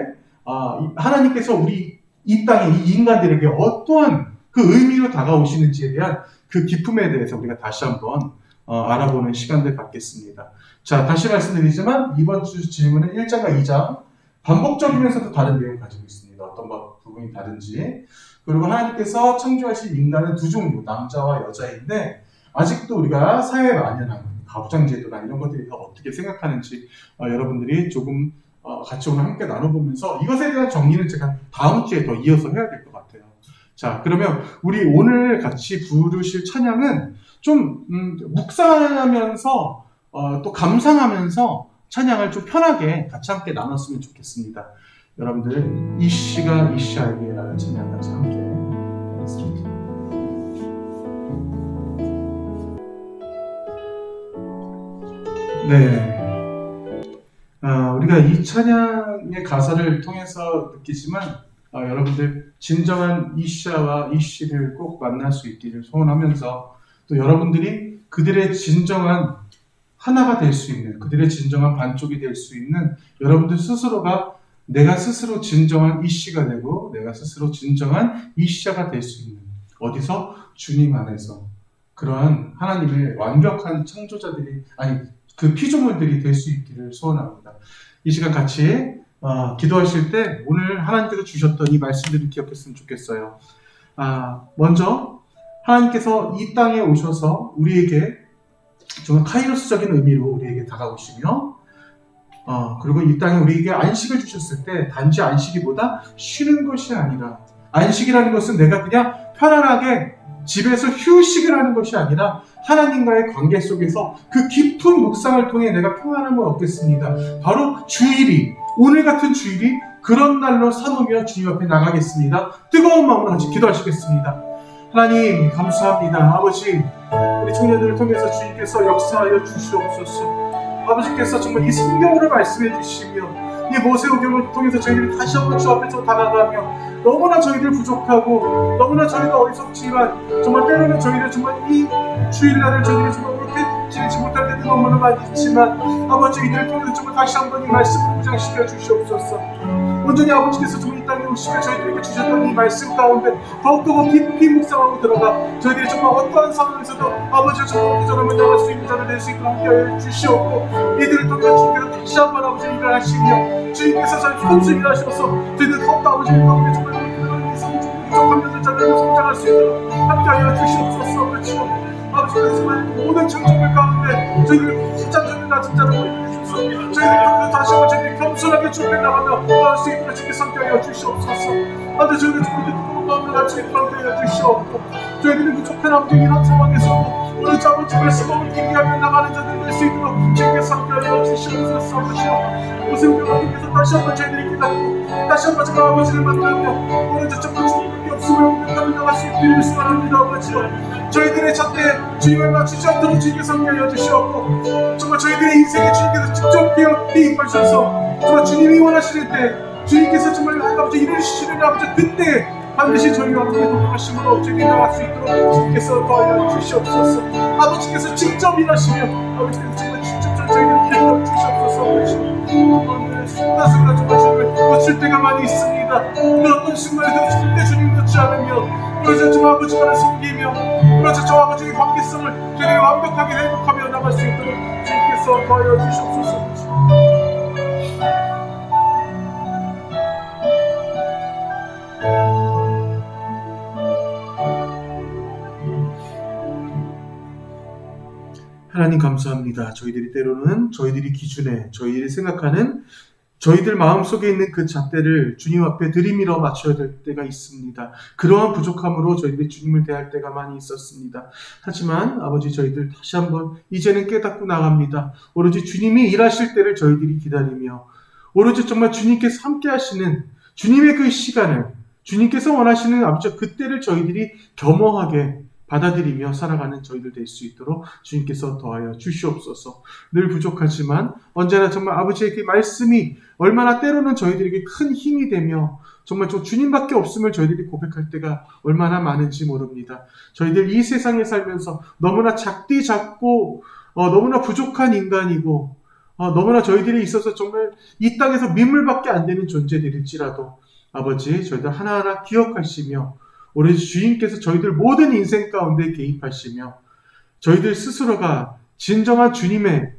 하나님께서 우리 이 땅에 이 인간들에게 어떠한 그 의미로 다가오시는지에 대한 그 기쁨에 대해서 우리가 다시 한번 알아보는 시간들 갖겠습니다. 자, 다시 말씀드리지만 이번 주 질문은 1장과 2장 반복적이면서도 다른 내용을 가지고 있습니다. 어떤 부분이 다른지. 그리고 하나님께서 창조하신 인간은 두 종류, 남자와 여자인데 아직도 우리가 사회에 만연한 가부장제도나 이런 것들이 다 어떻게 생각하는지 여러분들이 조금 같이 오늘 함께 나눠보면서 이것에 대한 정리는 제가 다음 주에 더 이어서 해야 될 것 같아요. 자, 그러면 우리 오늘 같이 부르실 찬양은 좀 묵상하면서 또 감상하면서 찬양을 좀 편하게 같이 함께 나눴으면 좋겠습니다. 여러분들 이씨가 이샤에게라는 찬양 같이 함께 하겠습니다. 네, 우리가 이 찬양의 가사를 통해서 느끼지만 여러분들 진정한 이샤와 이씨를 꼭 만날 수 있기를 소원하면서 또 여러분들이 그들의 진정한 하나가 될 수 있는 그들의 진정한 반쪽이 될 수 있는 여러분들 스스로가 내가 스스로 진정한 이씨가 되고 내가 스스로 진정한 이샤가 될 수 있는 어디서? 주님 안에서 그러한 하나님의 완벽한 창조자들이 그 피조물들이 될 수 있기를 소원합니다. 이 시간 같이 기도하실 때 오늘 하나님께서 주셨던 이 말씀들을 기억했으면 좋겠어요. 먼저 하나님께서 이 땅에 오셔서 우리에게 정말 카이로스적인 의미로 우리에게 다가오시며 그리고 이 땅에 우리에게 안식을 주셨을 때 단지 안식이보다 쉬는 것이 아니라 안식이라는 것은 내가 그냥 편안하게 집에서 휴식을 하는 것이 아니라 하나님과의 관계 속에서 그 깊은 묵상을 통해 내가 평안함을 얻겠습니다. 바로 주일이 오늘 같은 주일이 그런 날로 삼으며 주님 앞에 나가겠습니다. 뜨거운 마음으로 같이 기도하시겠습니다. 하나님 감사합니다. 아버지 우리 청년들을 통해서 주님께서 역사하여 주시옵소서. 아버지께서 정말 이 성경으로 말씀해 주시며 이 모세오경을 통해서 저희들이 다시 한번 주 앞에서 다가가며 너무나 저희들 부족하고 너무나 저희가 어리석지만 정말 때로는 저희들 정말 이 주일날을 저희들이 정말 옳게 지내지 못할 때도 너무나 많이 있지만 아버지 이들을 통해서 정말 다시 한번 이 말씀을 무장시켜 주시옵소서. 온전히 아버지께서 정말 이 땅에 오시며 저희들에게 주셨던 이 말씀 가운데 더욱더 깊이 묵상하고 들어가 저희들이 정말 어떠한 상황에서도 아버지와 정말 온전함을 나갈 수 있는 자를 될 수 있도록 함께하여 주시옵고 이들을 통해 주님께서 다시 한번 아버지 일을 하시며 주님께서 저희 선수 일하셔서 저희들 더욱더 아버지의 가운데 정말 그런 이상 부족한 자들로 성장할 수 있도록 함께하여 주시옵소서. 그렇죠. 아버지께서 정말 모든 창조물 가운데 저희를 후자적인 낮은 자로 보여주셔서 저희들 통해서 다시 한번 저희들이 겸손하게 주님을 나가며 나갈 수 있도록 주님께서 함께하여 주시옵소서. 아버지 저희들 정말 뜨거운 마음으로 같이 함께하여 주시옵고 저희들이 부족한 아버지 이런 상황에서도 오늘 아버지 말씀을 얘기하며 나가는 자들 될 수 있도록 주님께서 함께하여 주시옵소서. 아버지요 오세훈과 통해서 다시 한번 저희들이 깨닫고 다시 한번 제가 아버지를 만나며 오늘 저쪽과 주님밖에 없음을 공격하며 나갈 수 있기를 소원합니다. 아버지요 저희들의 잣대에 주님을 맞추지 않도록 주님께서 함께하여 주시옵고 정말 저희들의 인생에 주님께서 직접 개입하셔서 정말 주님이 원하시는 때 주님께서 정말 아버지 이루시는 아버지 그때 반드시 저희와 함께 동행하심으로 저희들이 나갈 수 있도록 주님께서 도와여 주시옵소서. 아버지께서 직접 일하시며 아버지께서 정말 직접 저희들을 일으켜 주시옵소서. 오늘 순간순간 정말 주님을 놓칠 때가 많이 있습니다. 그 어떤 순간에도 절대 주님 놓지 않으며 그래서 저 아버지만을 섬기며 그래서 저 아버지의 관계성을 저희들이 완벽하게 회복하며 나갈 수 있도록 주님께서 도와여 주시옵소서. 하나님 감사합니다. 저희들이 때로는 저희들이 기준에 저희들이 생각하는 저희들 마음속에 있는 그 잣대를 주님 앞에 들이밀어 맞춰야 될 때가 있습니다. 그러한 부족함으로 저희들이 주님을 대할 때가 많이 있었습니다. 하지만 아버지 저희들 다시 한번 이제는 깨닫고 나갑니다. 오로지 주님이 일하실 때를 저희들이 기다리며 오로지 정말 주님께서 함께 하시는 주님의 그 시간을 주님께서 원하시는 아버지 그때를 저희들이 겸허하게 받아들이며 살아가는 저희들 될 수 있도록 주님께서 더하여 주시옵소서. 늘 부족하지만 언제나 정말 아버지의 그 말씀이 얼마나 때로는 저희들에게 큰 힘이 되며 정말 저 주님밖에 없음을 저희들이 고백할 때가 얼마나 많은지 모릅니다. 저희들 이 세상에 살면서 너무나 작고 너무나 부족한 인간이고 너무나 저희들이 있어서 정말 이 땅에서 민물밖에 안 되는 존재들일지라도 아버지 저희들 하나하나 기억하시며 오로지 주님께서 저희들 모든 인생 가운데 개입하시며 저희들 스스로가 진정한 주님의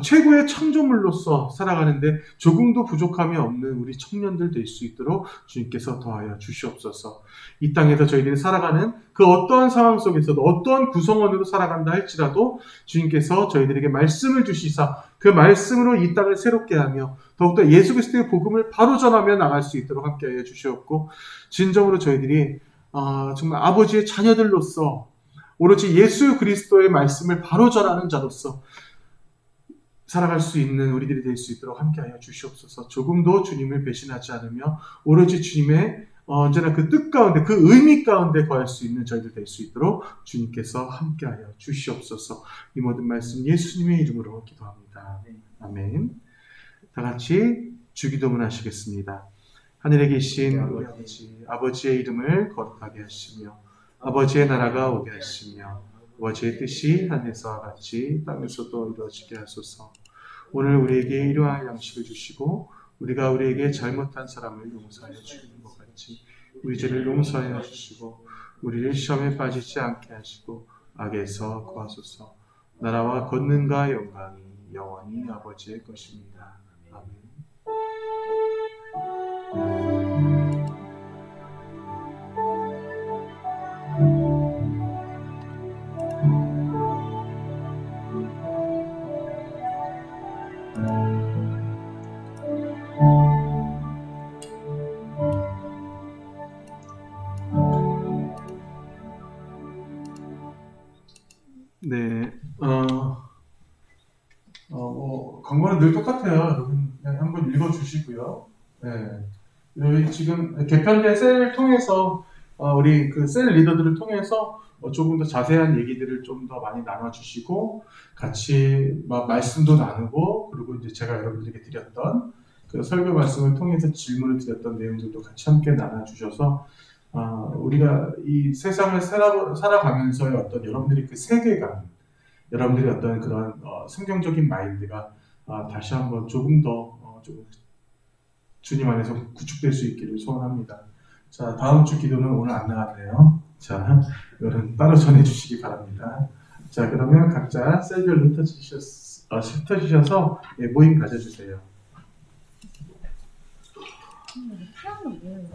최고의 창조물로서 살아가는데 조금도 부족함이 없는 우리 청년들 될 수 있도록 주님께서 더하여 주시옵소서. 이 땅에서 저희들이 살아가는 그 어떠한 상황 속에서도 어떠한 구성원으로 살아간다 할지라도 주님께서 저희들에게 말씀을 주시사 그 말씀으로 이 땅을 새롭게 하며 더욱더 예수 그리스도의 복음을 바로 전하며 나갈 수 있도록 함께하여 주시옵고 진정으로 저희들이 정말 아버지의 자녀들로서 오로지 예수 그리스도의 말씀을 바로 전하는 자로서 살아갈 수 있는 우리들이 될 수 있도록 함께하여 주시옵소서. 조금도 주님을 배신하지 않으며 오로지 주님의 언제나 그 뜻 가운데 그 의미 가운데 거할 수 있는 저희들 될 수 있도록 주님께서 함께하여 주시옵소서. 이 모든 말씀 예수님의 이름으로 기도합니다. 아멘. 다 같이 주기도문 하시겠습니다. 하늘에 계신 우리 아버지의 이름을 거룩하게 하시며 아버지의 나라가 오게 하시며 아버지의 뜻이 하늘에서와 같이 땅에서도 이루어지게 하소서. 오늘 우리에게 일용할 양식을 주시고 우리가 우리에게 잘못한 사람을 용서하여 주는 것 같이 우리 죄를 용서하여 주시고 우리를 시험에 빠지지 않게 하시고 악에서 구하소서. 나라와 권능과 영광이 영원히 아버지의 것입니다. 아멘. 광고는 늘 똑같아요. 여러분 그냥 한번 읽어주시고요. 네. 여기 지금 개편된 셀 통해서 우리 그 셀 리더들을 통해서 조금 더 자세한 얘기들을 좀 더 많이 나눠주시고 같이 말씀도 나누고 그리고 이제 제가 여러분들에게 드렸던 그 설교 말씀을 통해서 질문을 드렸던 내용들도 같이 함께 나눠주셔서 우리가 이 세상을 살아가면서의 어떤 여러분들이 그 세계관, 여러분들의 어떤 그런 성경적인 마인드가 다시 한번 조금 더 좀 주님 안에서 구축될 수 있기를 소원합니다. 자, 다음 주 기도는 오늘 안 나갔네요. 자, 이거는 따로 전해주시기 바랍니다. 자, 그러면 각자 셀별로 흩어지셔서 모임 가져주세요. 피아노 뭐예요?